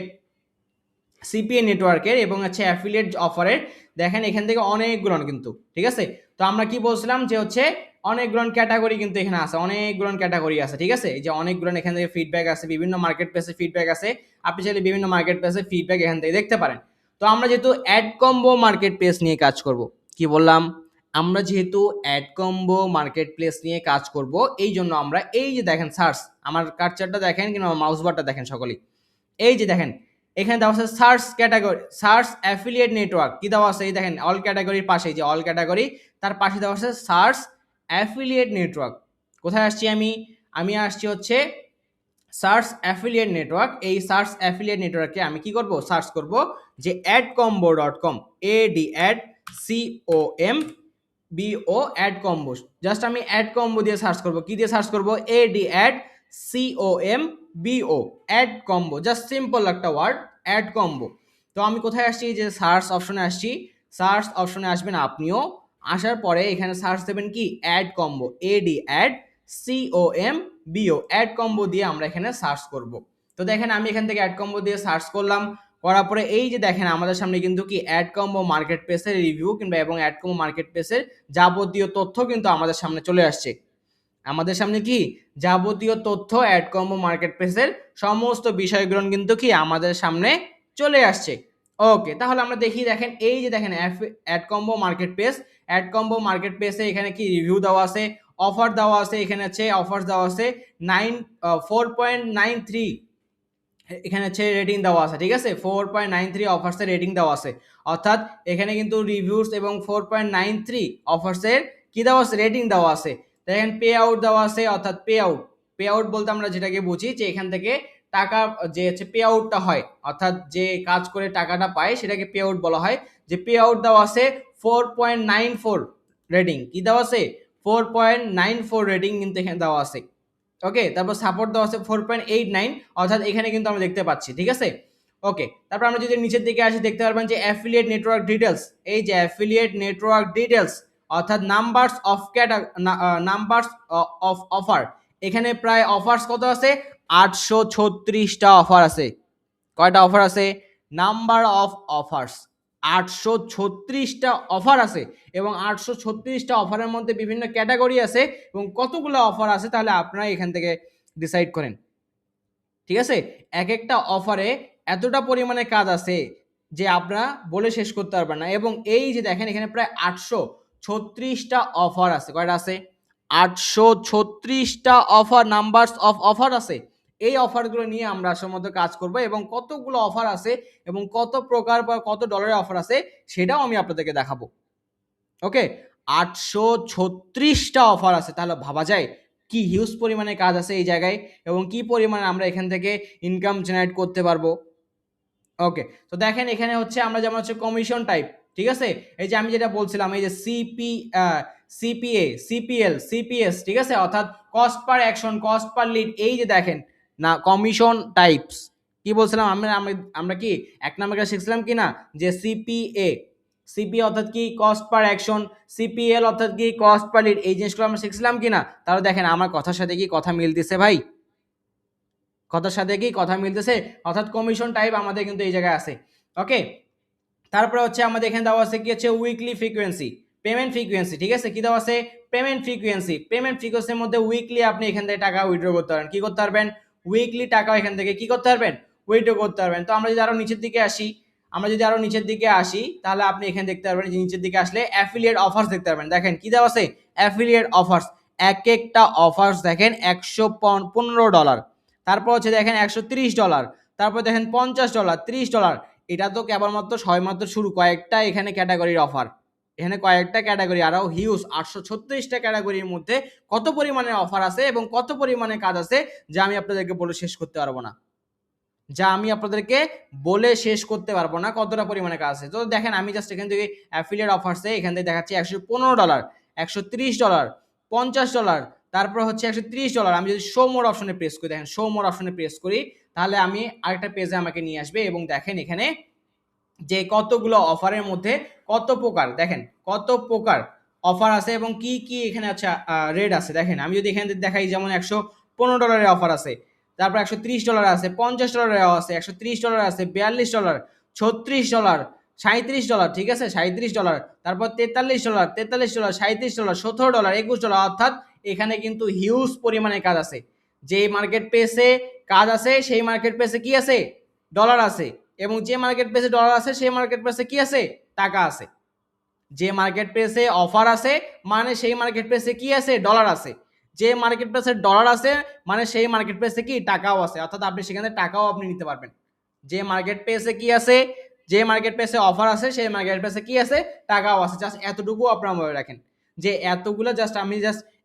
সিপিএ নেটওয়ার্কের এবং হচ্ছে অ্যাফিলিয়েট অফারের, দেখেন এখান থেকে অনেকগুলো কিন্তু, ঠিক আছে। তো আমরা কি বলছিলাম যে হচ্ছে অনেকগুলো ক্যাটাগরি কিন্তু এখানে আছে, অনেকগুলো ক্যাটাগরি আছে, ঠিক আছে। এই যে অনেকগুলো এখান থেকে ফিডব্যাক আছে, বিভিন্ন মার্কেট প্লেসে ফিডব্যাক আছে, আপনি চাইলে বিভিন্ন মার্কেট প্লেসে ফিডব্যাক এখান থেকে দেখতে পারেন। তো আমরা যেহেতু অ্যাড কম্বো মার্কেট প্লেস নিয়ে কাজ করব, কি বললাম, আমরা যেহেতু অ্যাড কম্বো মার্কেট প্লেস নিয়ে কাজ করব, এই জন্য আমরা এই যে দেখেন সার্চ, আমার কার্সারটা দেখেন কিংবা মাউস বারটা দেখেন সকলেই, এই যে দেখেন এখানে দেওয়া আছে search category, search affiliate network, কি দেওয়া আছে, এই দেখেন অল ক্যাটাগরির পাশে, যে অল ক্যাটাগরি তার পাশে দেওয়া আছে সার্চ অ্যাফিলিয়েট নেটওয়ার্ক। কোথায় আসছি আমি আসছি হচ্ছে সার্চ অ্যাফিলিয়েট নেটওয়ার্ক। এই সার্চ অ্যাফিলিয়েট নেটওয়ার্কে আমি কি করব, সার্চ করব যে adcombo.com, ADCOMBO AdCombo, just আমি অ্যাড কম্বো দিয়ে সার্চ করব। কি দিয়ে সার্চ করব, ADCOMBO AdCombo, just simple একটা ওয়ার্ড, অ্যাড কম্বো। তো আমি কোথায় আসছি, যে সার্চ অপশনে আসছি, সার্চ অপশনে আসবেন আপনিও। আসার পরে এখানে সার্চ দেবেন কি, AdCombo, ADCOMBO AdCombo দিয়ে আমরা এখানে সার্চ করব। তো দেখেন আমি এখান থেকে অ্যাড কম্বো দিয়ে সার্চ করলাম, করার পরে এই যে দেখেন আমাদের সামনে কিন্তু কি অ্যাড কম্বো মার্কেট প্লেসের রিভিউ কিংবা এবং অ্যাড কম্বো মার্কেট প্লেসের যাবতীয় তথ্য কিন্তু আমাদের সামনে চলে আসছে। আমাদের সামনে কি যাবতীয় তথ্য অ্যাড কম্বো মার্কেট প্লেসের সমস্ত বিষয়গুলো কিন্তু কি আমাদের সামনে চলে আসছে। ওকে, তাহলে আমরা দেখি, দেখেন এই যে দেখেন AdCombo market place, AdCombo market প্লেসে এখানে কি রিভিউ দেওয়া আছে, অফার দেওয়া আছে, এখানে আছে অফার দেওয়া আছে 4.93, এখানে হচ্ছে রেটিং দেওয়া আছে, ঠিক আছে 4.93 অফার্সের রেটিং দেওয়া আছে, অর্থাৎ এখানে কিন্তু রিভিউস এবং 4.93 অফার্সের কি দেওয়া আছে, রেটিং দেওয়া আছে। দেখেন পে আউট দেওয়া আছে, অর্থাৎ পে আউট বলতে আমরা যেটাকে বুঝি যে এখান থেকে টাকা যে হচ্ছে পে আউটটা হয়, অর্থাৎ যে কাজ করে টাকাটা পায় সেটাকে পে আউট বলা হয়। যে পে আউট দেওয়া আছে 4.94 রেটিং, কি দেওয়া আছে 4.94 রেটিং কিন্তু এখানে দেওয়া আছে। ওকে, তারপর সাপোর্ট দেওয়া আছে 4.89, অর্থাৎ এখানে কিন্তু আমরা দেখতে পাচ্ছি, ঠিক আছে। ওকে, তারপর আমরা যদি নিচের দিকে আসি দেখতে পারবেন যে অ্যাফিলিয়েট নেটওয়ার্ক ডিটেলস, এই যে অ্যাফিলিয়েট নেটওয়ার্ক ডিটেলস অর্থাৎ নাম্বারস অফ অফার, এখানে প্রায় অফার্স কত আছে, 836টা অফার আছে। কয়টা অফার আছে, নাম্বার অফ অফার্স 836টা অফার আছে, এবং 836টা অফারের মধ্যে বিভিন্ন ক্যাটাগরি আছে এবং কতগুলো অফার আছে তাহলে আপনারা এখান থেকে ডিসাইড করেন, ঠিক আছে। এক একটা অফারে এতটা পরিমাণে কাজ আছে যে আপনারা বলে শেষ করতে পারবেন না। এবং এই যে দেখেন এখানে প্রায় 836টা অফার আছে, কয়টা আছে, 836টা অফার, নাম্বারস অফ অফার আছে। এই অফারগুলো নিয়ে আমরা আসলে কাজ করব এবং কতগুলো অফার আছে এবং কত প্রকার বা কত ডলারের অফার আছে সেটাও আমি আপনাদেরকে দেখাবো। ওকে, 836টা অফার আছে, তাহলে ভাবা যায় কি হিউজ পরিমাণে কাজ আছে এই জায়গায় এবং কি পরিমাণে আমরা এখান থেকে ইনকাম জেনারেট করতে পারবো। ওকে, তো দেখেন এখানে হচ্ছে আমরা যেমন হচ্ছে কমিশন টাইপ, ঠিক আছে, এই যে আমি যেটা বলছিলাম এই যে সিপিএ, সিপিএল, সিপিএস, ঠিক আছে, অর্থাৎ cost per action, cost per lead, এই যে দেখেন না কমিশন টাইপস, কি বলছিলাম আমরা আমরা কি এক নাম্বার শিখছিলাম কি না, যে সিপিএ অর্থাৎ কি কস্ট পার অ্যাকশন, সিপিএল অর্থাৎ কি কস্ট পার লিড, এই জিনিসগুলো আমরা শিখছিলাম কি না। তাহলে দেখেন আমার কথার সাথে কি কথা মিলতেছে ভাই, কথার সাথে কি কথা মিলতেছে, অর্থাৎ কমিশন টাইপ আমাদের কিন্তু এই জায়গায় আছে। ওকে, তারপরে হচ্ছে আমাদের এখানে দেওয়া আছে কি হচ্ছে উইকলি ফ্রিকোয়েন্সি, পেমেন্ট ফ্রিকোয়েন্সি, ঠিক আছে, কি দেওয়া আছে পেমেন্ট ফ্রিকোয়েন্সি, পেমেন্ট ফ্রিকোয়েন্সির মধ্যে উইকলি আপনি এখান থেকে টাকা উইথড্র করতে পারবেন, কি করতে পারবেন, উইকলি টাকা এখান থেকে কি করতে পারবেন, উইথড্র করতে পারবেন। তো আমরা যদি আরো নিচের দিকে আসি, তাহলে আপনি এখানে দেখতে পারবেন যে নিচের দিকে আসলে অ্যাফিলিয়েট অফার্স দেখতে পারবেন। দেখেন কি দেওয়া আছে অ্যাফিলিয়েট অফার্স, এক একটা অফার্স দেখেন $115, তারপর হচ্ছে দেখেন $130, তারপর দেখেন $50, $30। এটা তো কেবলমাত্র সবেমাত্র শুরু, কয়েকটা এখানে ক্যাটাগরির অফার, এখানে কয়েকটা ক্যাটাগরি, আরও হিউজ 836টা ক্যাটাগরির মধ্যে কত পরিমাণে অফার আছে এবং কত পরিমাণে কাজ আছে যা আমি আপনাদেরকে বলে শেষ করতে পারবো না, কতটা পরিমাণে কাজ আছে। তো দেখেন আমি জাস্ট এখান থেকে অ্যাফিলিয়েট অফার্সে এখান থেকে দেখাচ্ছি $115, $130, $50, তারপর হচ্ছে $130। আমি যদি শো মোর অপশনে প্রেস করি, দেখেন শো মোর অপশনে প্রেস করি, তাহলে আমি আরেকটা পেজে আমাকে নিয়ে আসবে এবং দেখেন এখানে যে কতগুলো অফারের মধ্যে কত প্রকার, দেখেন কত প্রকার অফার আছে এবং কি কি এখানে আচ্ছা রেট আছে। দেখেন আমি যদি এখানে দেখাই যেমন $115 অফার আছে, তারপর $130 আছে, $50 আছে, $130 আছে, $42, $36, $37, ঠিক আছে $37, তারপর $43, $43, $37, $17, অর্থাৎ এখানে কিন্তু হিউজ পরিমাণে কাজ আছে। যে মার্কেট প্লেসে কাজ আছে সেই মার্কেট প্লেসে কি আছে, ডলার আছে, এবং যে মার্কেট প্লেসে ডলার আছে সেই মার্কেট প্লেসে কি আছে, টাকা আছে। যে মার্কেট প্লেসে অফার আছে মানে সেই মার্কেট প্লেসে কি আছে, ডলার আছে। যে মার্কেট প্লেসে ডলার আছে মানে সেই মার্কেট প্লেসে কি টাকাও আছে, অর্থাৎ আপনি সেখানে টাকাও আপনি নিতে পারবেন। যে মার্কেট প্লেসে কি আছে, যে মার্কেট প্লেসে অফার আছে সেই মার্কেট প্লেসে কি আছে, টাকাও আছে। জাস্ট এতটুকু আপনারা মনে রাখেন যে এতগুলো আমি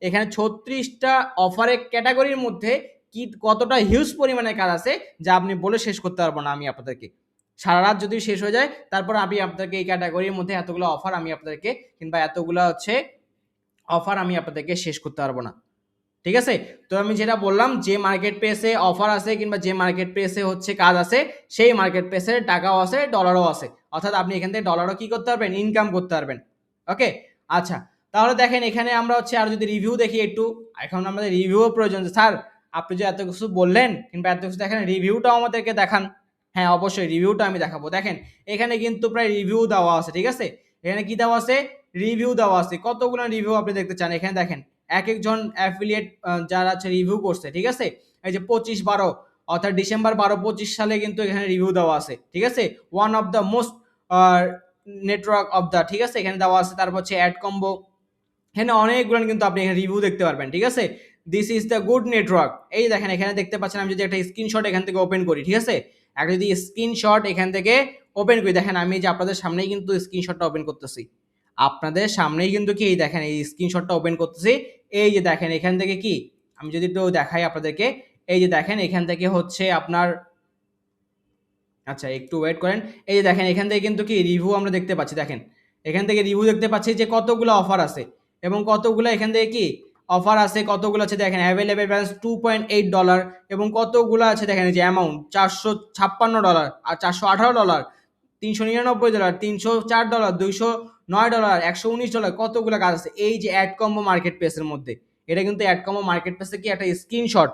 এখানে 36টা অফারের ক্যাটাগরির মধ্যে কি কতটা হিউজ পরিমাণে কাজ আছে যা আপনি বলে শেষ করতে পারবো না আমি আপনাদেরকে। সারা রাত যদি শেষ হয়ে যায় তারপর আমি আপনাদেরকে এই ক্যাটাগরির মধ্যে এতগুলো অফার আমি আপনাদেরকে কিংবা এতগুলো হচ্ছে অফার আমি আপনাদেরকে শেষ করতে পারবো না, ঠিক আছে। তো আমি যেটা বললাম যে মার্কেট প্লেসে অফার আছে কিংবা যে মার্কেট প্লেসে হচ্ছে কাজ আছে সেই মার্কেট প্লেসের টাকাও আছে, ডলারও আছে, অর্থাৎ আপনি এখান থেকে ডলারও কি করতে পারবেন, ইনকাম করতে পারবেন। ওকে, আচ্ছা, তাহলে দেখেন এখানে আমরা হচ্ছে আর যদি রিভিউ দেখি একটু, এখন আমাদের রিভিউ প্রয়োজন। স্যার আপনি যে এত কিছু বললেন কিংবা এত কিছু দেখেন, রিভিউটাও আমাদেরকে দেখান। হ্যাঁ অবশ্যই রিভিউটা আমি দেখাবো। দেখেন এখানে কিন্তু প্রায় রিভিউ দেওয়া আছে, ঠিক আছে? এখানে কি দেওয়া আছে? রিভিউ দেওয়া আছে। কতগুলো রিভিউ আপনি দেখতে চান? এখানে দেখেন এক একজন অ্যাফিলিয়েট যারা আছে রিভিউ করছে, ঠিক আছে? এই যে 25/12 অর্থাৎ ডিসেম্বর 12-25 সালে কিন্তু এখানে রিভিউ দেওয়া আছে, ঠিক আছে? One of the most network of the, ঠিক আছে? এখানে দেওয়া আছে। তারপর হচ্ছে অ্যাড কম্বো, এখানে অনেকগুলো কিন্তু আপনি এখানে রিভিউ দেখতে পারবেন, ঠিক আছে? This is the good network. এই দেখেন এখানে দেখতে পাচ্ছেন, আমি যদি একটা স্ক্রিনশট এখান থেকে ওপেন করি, ঠিক আছে? একটা যদি স্ক্রিনশট এখান থেকে ওপেন করি, দেখেন আমি যে আপনাদের সামনেই কিন্তু স্ক্রিনশটটা ওপেন করতেছি, আপনাদের সামনেই কিন্তু কি এই দেখেন এই স্ক্রিনশটটা ওপেন করতেছি। এই যে দেখেন এখান থেকে কি, আমি যদি একটু দেখাই আপনাদেরকে, এই যে দেখেন এখান থেকে হচ্ছে আপনার, আচ্ছা একটু ওয়েট করেন। এই যে দেখেন এখান থেকে কিন্তু কি রিভিউ আমরা দেখতে পাচ্ছি, দেখেন এখান থেকে রিভিউ দেখতে পাচ্ছি যে কতগুলো অফার আছে এবং কতগুলো এখান থেকে কি অফার আছে, কতগুলো আছে দেখেন অ্যাভেলেবেল ব্যালেন্স $2.8 এবং কতগুলো আছে দেখেন এই যে অ্যামাউন্ট $456 আর $418, $399, $304, $209, $119, কতগুলো কাজ আছে এই যে অ্যাড কম্বো মার্কেট প্লেসের মধ্যে। এটা কিন্তু অ্যাড কম্বো মার্কেট প্লেসে কি একটা স্ক্রিনশট,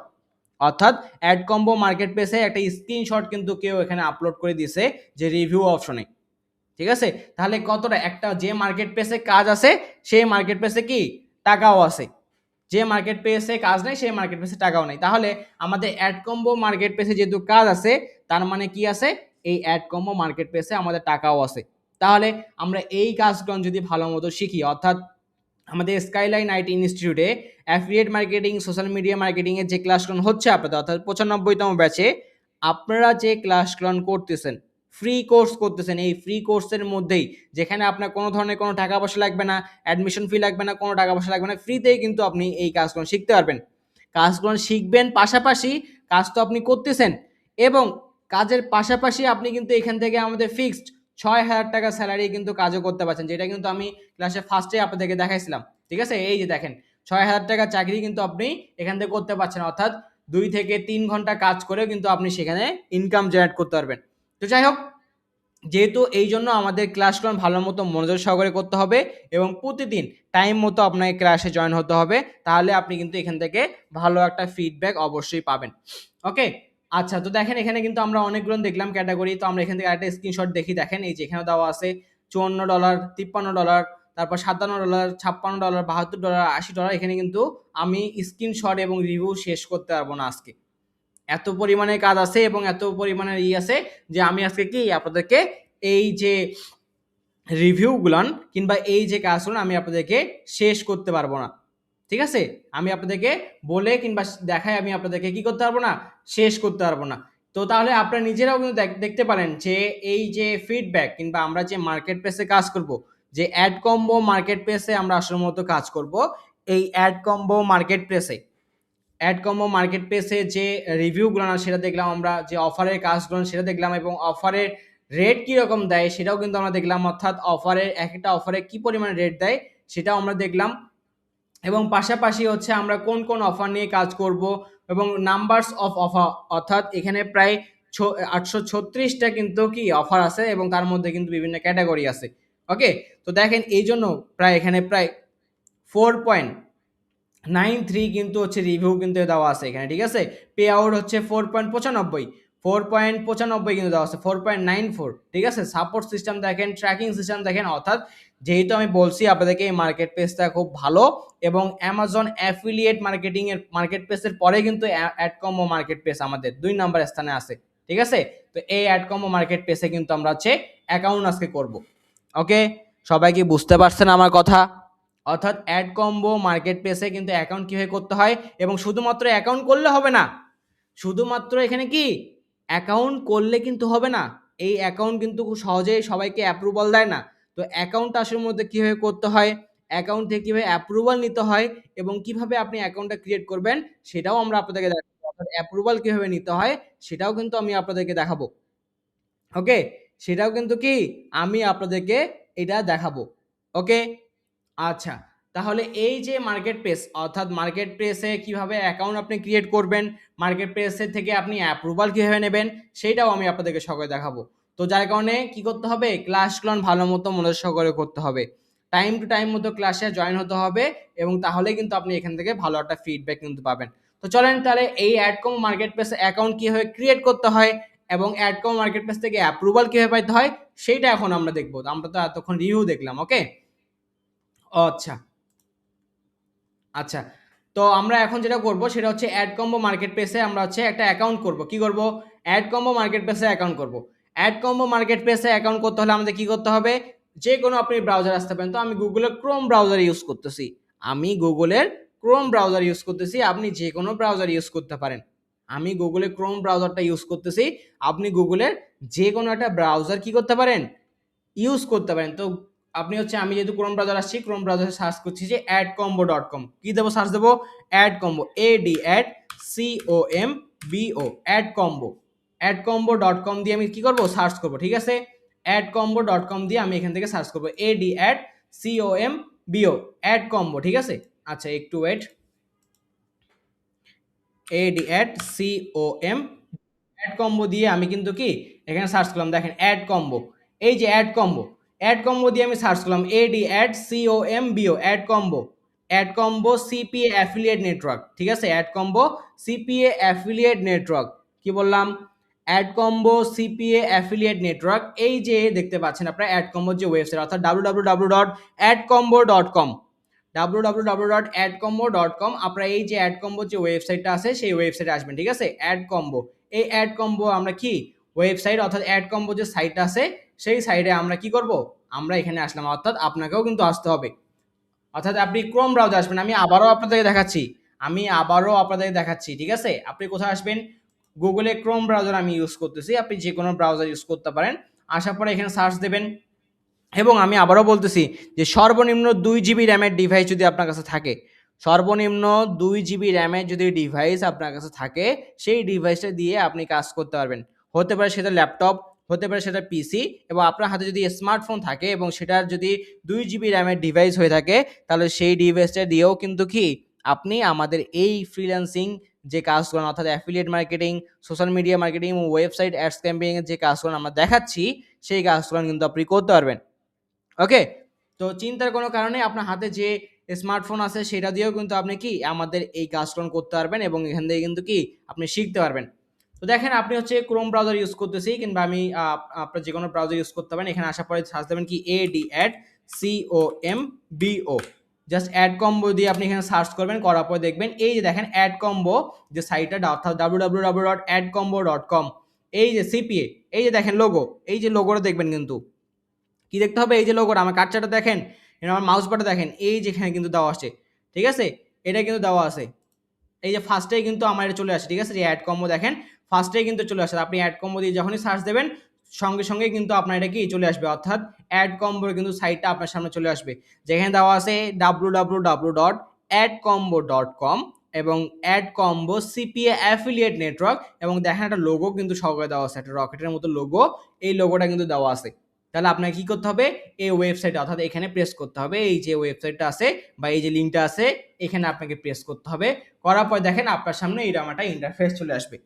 অর্থাৎ অ্যাড কম্বো মার্কেট প্লেসে একটা স্ক্রিনশট কিন্তু কেউ এখানে আপলোড করে দিয়েছে যে রিভিউ অপশনে, ঠিক আছে? তাহলে কতটা একটা যে মার্কেট প্লেসে কাজ আছে সেই মার্কেট প্লেসে কি টাকাও আছে, যে মার্কেট প্লেসে কাজ নেই সেই মার্কেট প্লেসে টাকাও নেই। তাহলে আমাদের অ্যাড কম্বো মার্কেট প্লেসে যেহেতু কাজ আছে তার মানে কি আছে, এই অ্যাড কম্বো মার্কেট প্লেসে আমাদের টাকাও আছে। তাহলে আমরা এই কাজগুলো যদি ভালো মতো শিখি, অর্থাৎ আমাদের স্কাইলাইন আইটি ইনস্টিটিউটে affiliate marketing, social media marketing এর যে ক্লাসগুলো হচ্ছে আপনাদের, অর্থাৎ 95তম ব্যাচে আপনারা যে ক্লাসগুলো করতেছেন, ফ্রি কোর্স করতেছেন, এই ফ্রি কোর্সের মধ্যেই যেখানে আপনার কোনো ধরনের কোনো টাকা পয়সা লাগবে না, অ্যাডমিশন ফি লাগবে না, কোনো টাকা পয়সা লাগবে না, ফ্রিতেই কিন্তু আপনি এই কাজগুলো শিখতে পারবেন। কাজগুলো শিখবেন, পাশাপাশি কাজ তো আপনি করতেছেন এবং কাজের পাশাপাশি আপনি কিন্তু এখান থেকে আমাদের ফিক্সড $6,000 স্যালারি কিন্তু কাজও করতে পারছেন, যেটা কিন্তু আমি ক্লাসে ফার্স্টে আপনাদেরকে দেখাইছিলাম, ঠিক আছে? এই যে দেখেন $6,000 চাকরি কিন্তু আপনি এখান থেকে করতে পারছেন, অর্থাৎ 2 থেকে 3 ঘন্টা কাজ করেও কিন্তু আপনি সেখানে ইনকাম জেনারেট করতে পারবেন। তো যাই হোক, যেহেতু এই জন্য আমাদের ক্লাসগুলো ভালো মতো মনোযোগ সহকারে করতে হবে এবং প্রতিদিন টাইম মতো আপনাকে ক্লাসে জয়েন হতে হবে, তাহলে আপনি কিন্তু এখান থেকে ভালো একটা ফিডব্যাক অবশ্যই পাবেন। ওকে, আচ্ছা তো দেখেন এখানে কিন্তু আমরা অনেকগুলো দেখলাম ক্যাটাগরি। তো আমরা এখান থেকে একটা স্ক্রিনশট দেখি, দেখেন এই যে এখানে দেওয়া আছে $54, $53, তারপর $57, $56, $72, $80। এখানে কিন্তু আমি স্ক্রিনশট এবং রিভিউ শেষ করতে পারবো না আজকে, এত পরিমাণে কাজ আছে এবং এত পরিমাণে আছে যে আমি আজকে কি আপনাদেরকে এই যে রিভিউগুলান কিংবা এই যে কাজগুলো আমি আপনাদেরকে শেষ করতে পারবো না, ঠিক আছে? আমি আপনাদেরকে বলে কিংবা দেখায় আমি আপনাদেরকে কি করতে পারবো না, শেষ করতে পারবো না। তো তাহলে আপনারা নিজেরাও কিন্তু দেখতে পারেন যে এই যে ফিডব্যাক কিংবা আমরা যে মার্কেট প্লেসে কাজ করব, যে অ্যাড কম্বো মার্কেট প্লেসে আমরা আসল মতো কাজ করব, এই অ্যাড কম্বো মার্কেট প্লেসে যে রিভিউগুলো না সেটা দেখলাম আমরা, যে অফারের কাজগুলো সেটা দেখলাম এবং অফারের রেট কীরকম দেয় সেটাও কিন্তু আমরা দেখলাম, অর্থাৎ অফারের এক একটা অফারে কী পরিমাণ রেট দেয় সেটাও আমরা দেখলাম এবং পাশাপাশি হচ্ছে আমরা কোন কোন অফার নিয়ে কাজ করব এবং নাম্বারস অফ অফার, অর্থাৎ এখানে প্রায় 836টা কিন্তু কি অফার আছে এবং তার মধ্যে কিন্তু বিভিন্ন ক্যাটাগরি আছে। ওকে, তো দেখেন এই জন্য প্রায় এখানে প্রায় 4.93 কিন্তু হচ্ছে রিভিউ কিন্তু দেওয়া আছে এখানে, ঠিক আছে? পে আউট হচ্ছে 4.95 কিন্তু দেওয়া আছে 4.94, ঠিক আছে? সাপোর্ট সিস্টেম দেখেন, ট্র্যাকিং সিস্টেম দেখেন, অর্থাৎ যেহেতু আমি বলছি আপনাদেরকে এই মার্কেট প্লেসটা খুব ভালো এবং অ্যামাজন অ্যাফিলিয়েট মার্কেটিং এর মার্কেট প্লেসের পরে কিন্তু অ্যাড কম্বো মার্কেট প্লেস আমাদের 2 নম্বর স্থানে আছে, ঠিক আছে? তো এই অ্যাড কম্বো মার্কেট প্লেসে কিন্তু আমরা হচ্ছে অ্যাকাউন্ট আজকে করব। ওকে, সবাই কি বুঝতে পারছেন আমার কথা? অর্থাৎ অ্যাড কম্বো মার্কেট প্লেসে কিন্তু অ্যাকাউন্ট কীভাবে করতে হয় এবং শুধুমাত্র অ্যাকাউন্ট করলে হবে না, শুধুমাত্র এখানে কি অ্যাকাউন্ট করলে কিন্তু হবে না, এই অ্যাকাউন্ট কিন্তু খুব সহজেই সবাইকে অ্যাপ্রুভাল দেয় না। তো অ্যাকাউন্ট আসলে মধ্যে কীভাবে করতে হয়, অ্যাকাউন্ট থেকে কীভাবে অ্যাপ্রুভাল নিতে হয় এবং কিভাবে আপনি অ্যাকাউন্টটা ক্রিয়েট করবেন সেটাও আমরা আপনাদেরকে দেখাবো, অর্থাৎ অ্যাপ্রুভাল কীভাবে নিতে হয় সেটাও কিন্তু আমি আপনাদেরকে দেখাবো। ওকে, সেটাও কিন্তু কি আমি আপনাদেরকে এটা দেখাবো। ওকে, আচ্ছা তাহলে এই যে মার্কেট প্লেস, অর্থাৎ মার্কেট প্লেসে কিভাবে অ্যাকাউন্ট আপনি ক্রিয়েট করবেন, মার্কেট প্লেসের থেকে আপনি অ্যাপ্রুভাল কিভাবে নেবেন সেটাও আমি আপনাদেরকে সবাই দেখাবো। তো যার কারণে কি করতে হবে, ক্লাসগুলো ভালো মতো মনোযোগ সহকারে করতে হবে, টাইম টু টাইম মতো ক্লাসে জয়েন হতে হবে এবং তাহলে কিন্তু আপনি এখান থেকে ভালো একটা ফিডব্যাক কিন্তু পাবেন। তো চলেন তাহলে এই অ্যাডকম মার্কেট প্লেসে অ্যাকাউন্ট কিভাবে ক্রিয়েট করতে হয়, এবং অ্যাড কম্বো মার্কেট প্লেস থেকে অ্যাপ্রুভাল কিভাবে পাইতে হয় সেইটা এখন আমরা দেখবো। আমরা তো এতক্ষণ রিভিউ দেখলাম। ওকে, আচ্ছা আচ্ছা, তো আমরা এখন যেটা করব সেটা হচ্ছে অ্যাড কম্বো মার্কেট প্লেসে আমরা হচ্ছে একটা অ্যাকাউন্ট করব। কি করব? অ্যাড কম্বো মার্কেট প্লেসে অ্যাকাউন্ট করব। অ্যাড কম্বো মার্কেট প্লেসে অ্যাকাউন্ট করতে হলে আমাদের কি করতে হবে? যে কোনো আপনি ব্রাউজার আসতে পারেন। তো আমি গুগলের ক্রোম ব্রাউজার ইউজ করতেছি। আমি গুগলের ক্রোম ব্রাউজার ইউজ করতেছি। আপনি যে কোনো ব্রাউজার ইউজ করতে পারেন। আমি গুগলের ক্রোম ব্রাউজারটা ইউজ করতেছি। আপনি গুগলের যে কোনো একটা ব্রাউজার কি করতে পারেন? ইউজ করতে পারেন। তো আপনি হচ্ছে আমি যেহেতু ক্রোম ব্রাউজার আসছি, ক্রোম ব্রাউজারে সার্চ করছি যে adcombo.com। কি দেবো? সার্চ দেবো adcombo, ADCOMBO, adcombo। adcombo.com দিয়ে আমি কি করব? সার্চ করব। ঠিক আছে, adcombo.com দিয়ে আমি এখান থেকে সার্চ করব ADCOMBO, adcombo। ঠিক আছে, আচ্ছা একটু ওয়েট। ADCOM অ্যাড কম্বো দিয়ে আমি কিন্তু কি এখানে সার্চ করলাম, দেখেন অ্যাড কম্বো, এই যে অ্যাড কম্বো দিয়ে আমি সার্চ করলাম AD ad COMBO, ad combo CPA affiliate network. ঠিক আছে, add combo CPA affiliate network. কি বললাম? Ad combo CPA affiliate network. এই যে দেখতে পাচ্ছেন আপনারা অ্যাড কম্বোর যে ওয়েবসাইট, অর্থাৎ www.adcombo.com, www.adcombo.com। আপনারা এই যে অ্যাড কম্বো যে ওয়েবসাইটটা আছে সেই ওয়েবসাইটে আসবেন। ঠিক আছে, অ্যাড কম্বো, এই অ্যাড কম্বো আমরা কি ওয়েবসাইট অর্থাৎ অ্যাড কম্বো যে সাইটটা আছে সেই সাইটে আমরা কি করব? আমরা এখানে আসলাম, অর্থাৎ আপনাকেও কিন্তু আসতে হবে। অর্থাৎ আপনি ক্রোম ব্রাউজার আসবেন। আমি আবারও আপনাদেরকে দেখাচ্ছি। ঠিক আছে, আপনি কোথায় আসবেন? গুগলে ক্রোম ব্রাউজার আমি ইউজ করতেছি। আপনি যে কোনো ব্রাউজার ইউজ করতে পারেন। আসার পরে এখানে সার্চ দেবেন। এবং আমি আবারও বলতেছি যে সর্বনিম্ন 2 GB র্যামের ডিভাইস যদি আপনার কাছে থাকে, সর্বনিম্ন 2 GB র্যামের যদি ডিভাইস আপনার কাছে থাকে, সেই ডিভাইসটা দিয়ে আপনি কাজ করতে পারবেন। হতে পারে সেটা ল্যাপটপ, হতে পারে সেটা পিসি, এবং আপনার হাতে যদি স্মার্টফোন থাকে এবং সেটার যদি 2 GB র্যামের ডিভাইস হয়ে থাকে, তাহলে সেই ডিভাইসটা দিয়েও কিন্তু কি আপনি আমাদের এই ফ্রিল্যান্সিং যে কাজগুলো, অর্থাৎ affiliate marketing, social media marketing এবং ওয়েবসাইট অ্যাডস ক্যাম্পেইনের যে কাজগুলো আমরা দেখাচ্ছি, সেই কাজগুলো কিন্তু আপনি করতে পারবেন। ওকে, তো চিন্তার কোনো কারণে আপনার হাতে যে স্মার্টফোন আছে সেটা দিয়েও কিন্তু আপনি কি আমাদের এই কাজটা করতে পারবেন এবং এখান থেকে কিন্তু কি আপনি শিখতে পারবেন। তো দেখেন আপনি হচ্ছে ক্রোম ব্রাউজার ইউজ করতেছি, কিংবা আমি আপনার যে কোনো ব্রাউজার ইউজ করতে পারেন। এখানে আসার পরে সার্চ দেবেন কি AD ad COMBO, just AdCombo দিয়ে আপনি এখানে সার্চ করবেন। করার পরে দেখবেন এই যে দেখেন অ্যাড কম্বো যে সাইটটা, অর্থাৎ www.adcombo.com, এই যে সিপিএ, এই যে দেখেন লোগো, এই যে লোগোটা দেখবেন কিন্তু কি দেখতে হবে? এই যে লোগোটা, আমার কার্সারটা দেখেন, আমার মাউস বাটন দেখেন, এই যেখানে কিন্তু দেওয়া আছে। ঠিক আছে, এটা কিন্তু দেওয়া আছে। এই যে ফার্স্টেই কিন্তু আমার এটা চলে আসে। ঠিক আছে, যে অ্যাড কম্বো দেখেন ফার্স্টেই কিন্তু চলে আসে। আপনি অ্যাড কম্বো দিয়ে যখনই সার্চ দেবেন সঙ্গে সঙ্গে কিন্তু আপনার এটা কি চলে আসবে, অর্থাৎ অ্যাড কম্বোর কিন্তু সাইটটা আপনার সামনে চলে আসবে, যেখানে দেওয়া আছে www.adcombo.com এবং add combo CPA affiliate network, এবং দেখেন একটা লোগো কিন্তু সহকারে দেওয়া আছে, একটা রকেটের মতো লোগো। এই লোগোটা কিন্তু দেওয়া আছে। তাহলে আপনাকে কি করতে হবে? এই ওয়েবসাইটে, অর্থাৎ এখানে প্রেস করতে হবে। এই যে ওয়েবসাইটটা আছে বা এই যে লিঙ্কটা আছে, এখানে আপনাকে প্রেস করতে হবে। করার পর দেখেন আপনার সামনে এইরকম একটা ইন্টারফেস চলে আসবে।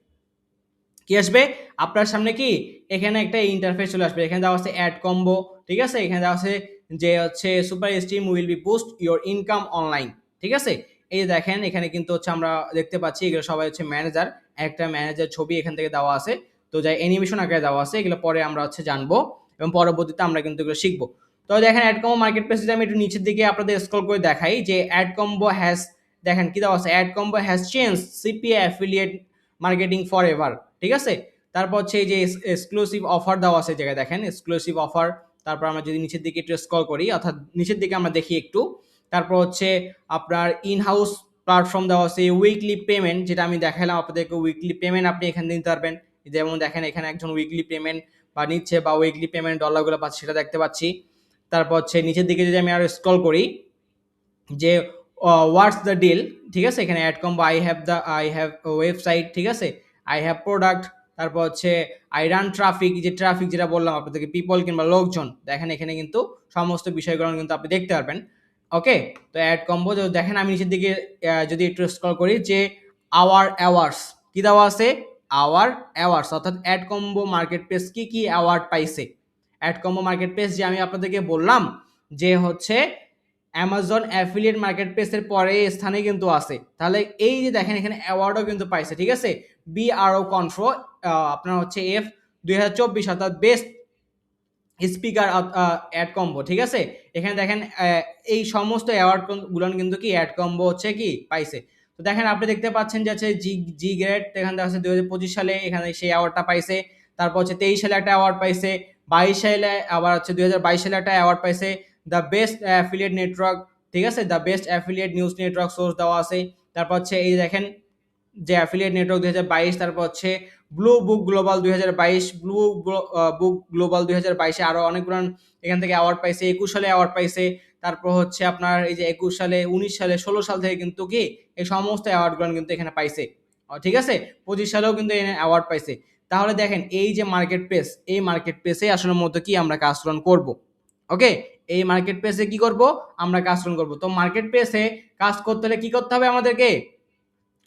কি আসবে আপনার সামনে? কি এখানে একটা ইন্টারফেস চলে আসবে। এখানে দেওয়া আছে অ্যাড কম্বো। ঠিক আছে, এখানে দেওয়া আছে যে হচ্ছে super stream will be post your income online. ঠিক আছে, এই যে দেখেন এখানে কিন্তু হচ্ছে আমরা দেখতে পাচ্ছি এগুলো সবাই হচ্ছে ম্যানেজার, একটা ম্যানেজার ছবি এখান থেকে দেওয়া আছে। তো যাই অ্যানিমেশন আকারে দেওয়া আছে, এগুলো পরে আমরা হচ্ছে জানবো এবং পরবর্তীতে আমরা কিন্তু এগুলো শিখবো। তো দেখেন অ্যাড কম্বো মার্কেট প্লেসে আমি একটু নিচের দিকে আপনাদের স্ক্রল করে দেখাই যে অ্যাড কম্বো হ্যাজ, দেখেন কি দেওয়া আছে, add combo has change CPA affiliate marketing forever. ঠিক আছে, তারপর হচ্ছে এই যে এক্সক্লুসিভ অফার দেওয়া আছে জায়গায়, দেখেন এক্সক্লুসিভ অফার। তারপর আমরা যদি নিচের দিকে একটু স্ক্রল করি, অর্থাৎ নিচের দিকে আমরা দেখি একটু, তারপর হচ্ছে আপনার ইন হাউস প্ল্যাটফর্ম দেওয়া আছে, উইকলি পেমেন্ট, যেটা আমি দেখালাম আপনাদেরকে, উইকলি পেমেন্ট আপনি এখানে নিতে পারবেন। যেমন দেখেন এখানে একজন উইকলি পেমেন্ট বা নিচ্ছে বা উইকলি পেমেন্ট ডলারগুলো পাচ্ছে সেটা দেখতে পাচ্ছি। তারপর হচ্ছে নিচের দিকে যদি আমি আরো স্ক্রল করি যে হোয়াটস দ্য ডিল, ঠিক আছে, এখানে AdCombo, I have website, ঠিক আছে, আই হ্যাভ প্রোডাক্ট, তারপর হচ্ছে আই রান ট্রাফিক, যে ট্রাফিক যেটা বললাম আপনাদেরকে, পিপল কিংবা লোকজন, দেখেন এখানে কিন্তু সমস্ত বিষয়গুলো কিন্তু আপনি দেখতে পারবেন। ওকে, তো অ্যাড কম্বো দেখেন আমি নিচের দিকে যদি একটু স্ক্রল করি যে আওয়ার অ্যাওয়ার্ডস কি দেওয়া আছে, আওয়ার অ্যাওয়ার্ডস, অর্থাৎ অ্যাড কম্বো মার্কেট প্লেস কি কি অ্যাওয়ার্ড পাইছে। অ্যাড কম্বো মার্কেট প্লেস যে আমি আপনাদেরকে বললাম যে হচ্ছে অ্যামাজন অ্যাফিলিয়েট মার্কেট প্লেসের পরে স্থানে কিন্তু আছে। তাহলে এই যে দেখেন এখানে অ্যাওয়ার্ডও কিন্তু পাইছে। ঠিক আছে, BRO কন্ট্রো আপনার হচ্ছে F 2024 অর্থাৎ বেস্ট স্পিকার অ্যাড কম্বো, ঠিক আছে। এখানে দেখেন এই সমস্ত অ্যাওয়ার্ড গুলো কিন্তু কি অ্যাড কম্বো হচ্ছে কি পাইছে। তো দেখেন আপনি দেখতে পাচ্ছেন যে হচ্ছে জি গ্রেড, এখানে দেখা যাচ্ছে 2025 সালে এখানে সেই অ্যাওয়ার্ডটা পাইছে। তারপর হচ্ছে 23 সালে একটা অ্যাওয়ার্ড পাইছে, 22 সালে আবার হচ্ছে 2022 সালে একটা অ্যাওয়ার্ড পাইছে, দ্য বেস্ট অ্যাফিলিয়েট নেটওয়ার্ক, ঠিক আছে, the best affiliate news network source দেওয়া আছে। তারপর হচ্ছে এই দেখেন যে অ্যাফিলিয়েট নেটওয়ার্ক 2022, তারপর হচ্ছে blue book global 2022, blue book global 2022 আরো অনেকগুলো এখান থেকে অ্যাওয়ার্ড পাইছে। 21 সালে অ্যাওয়ার্ড পাইছে। তারপর হচ্ছে আপনার এই যে 21 সালে, 19 সালে, 16 সাল থেকে কিন্তু কি এই সমস্ত অ্যাওয়ার্ডগুলো কিন্তু এখানে পাইছে, ঠিক আছে। 25 সালেও কিন্তু এখানে অ্যাওয়ার্ড পাইছে। তাহলে দেখেন এই যে মার্কেট প্লেস, এই মার্কেট প্লেসে আসলে মতো কি আমরা কাজ করব, ওকে। এই মার্কেট প্লেসে কি করব, আমরা কাজ করব। তো মার্কেট প্লেসে কাজ করতে হলে কি করতে হবে আমাদেরকে,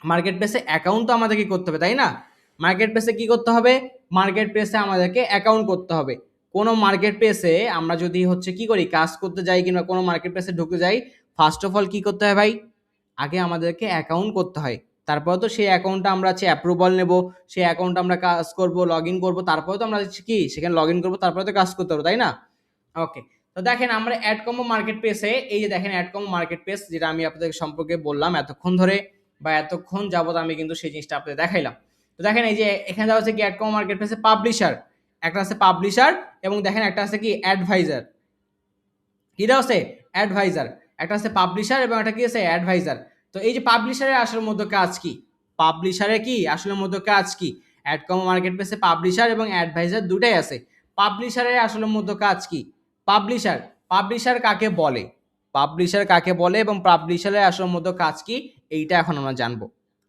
মার্কেট প্লেসে অ্যাকাউন্ট তো আমাদেরকে করতে হবে, তাই না। মার্কেট প্লেসে কি করতে হবে, মার্কেট প্লেসে আমাদেরকে অ্যাকাউন্ট করতে হবে। কোনো মার্কেট প্লেসে আমরা যদি হচ্ছে কি করি, কাজ করতে যাই কিংবা কোনো মার্কেট প্লেসে ঢুকতে যাই, ফার্স্ট অফ অল কি করতে হয় ভাই, আগে আমাদেরকে অ্যাকাউন্ট করতে হয়। তারপরে তো সেই অ্যাকাউন্টটা আমরা হচ্ছে অ্যাপ্রুভাল নেব, সেই অ্যাকাউন্ট আমরা কাজ করব, লগ ইন করবো, তারপরে তো আমরা কি সেখানে লগ ইন করবো, তারপরে তো কাজ করতে হবে, তাই না। ওকে, তো দেখেন আমরা অ্যাড কম্বো মার্কেট প্লেসে, এই যে দেখেন অ্যাড কম্বো মার্কেট প্লেস, যেটা আমি আপনাদের সম্পর্কে বললাম এতক্ষণ ধরে বা এতক্ষণ যাবত আমি কিন্তু সেই জিনিসটা আপনাদের দেখাইলাম। তো দেখেন এই যে এখানে দেওয়া হচ্ছে কি অ্যাড কম্বো মার্কেট প্লেসে পাবলিশার, একটা আছে পাবলিশার, এবং দেখেন একটা আছে কি অ্যাডভাইজার, কি দেওয়া আছে অ্যাডভাইজার, একটা আছে পাবলিশার এবং একটা কি আছে অ্যাডভাইজার। তো এই যে পাবলিশারের আসল মধ্যে কাজ কি, পাবলিশারের কি আসলে মধ্যে কাজ কি, অ্যাড কম্বো মার্কেট প্লেসে পাবলিশার এবং অ্যাডভাইজার দুটাই আছে। পাবলিশারের আসলে মধ্যে কাজ কি, পাবলিশার, পাবলিশার কাকে বলে, পাবলিশার কাকে বলে এবং পাবলিশারের আসল মধ্যে কাজ কি, এইটা এখন আমরা জানবো,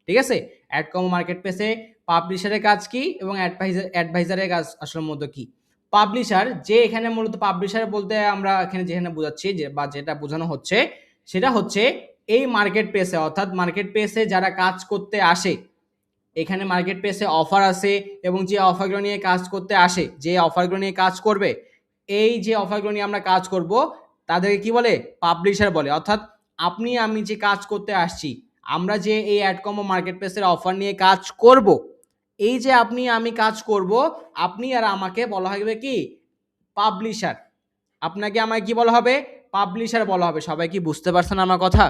ঠিক আছে। অ্যাড কম্বো মার্কেট প্লেসে পাবলিশারের কাজ কি এবং অ্যাডভাইজারের কাজ আসলে মধ্যে কি। পাবলিশার, যে এখানে মূলত পাবলিশার বলতে আমরা এখানে যেখানে বোঝাচ্ছি যে বা যেটা বোঝানো হচ্ছে সেটা হচ্ছে এই মার্কেট প্লেসে, অর্থাৎ মার্কেট প্লেসে যারা কাজ করতে আসে, এখানে মার্কেট প্লেসে অফার আছে এবং যে অফারগুলো নিয়ে কাজ করতে আসে, যে অফারগুলো নিয়ে কাজ করবে, এই যে অফারগুলো নিয়ে আমরা কাজ করব তাদেরকে কি বলে, পাবলিশার বলে। অর্থাৎ আপনি আমি যে কাজ করতে আসছি, আমরা যে এই অ্যাড কম্বো মার্কেট প্লেসের অফার নিয়ে কাজ করব, এই যে আপনি আমি কাজ করব, আপনি আর আমাকে বলা হবে কি পাবলিশার, আপনাকে আমাকে কি বলা হবে, পাবলিশার বলা হবে। সবাই কি বুঝতে পারছেন আমার কথা,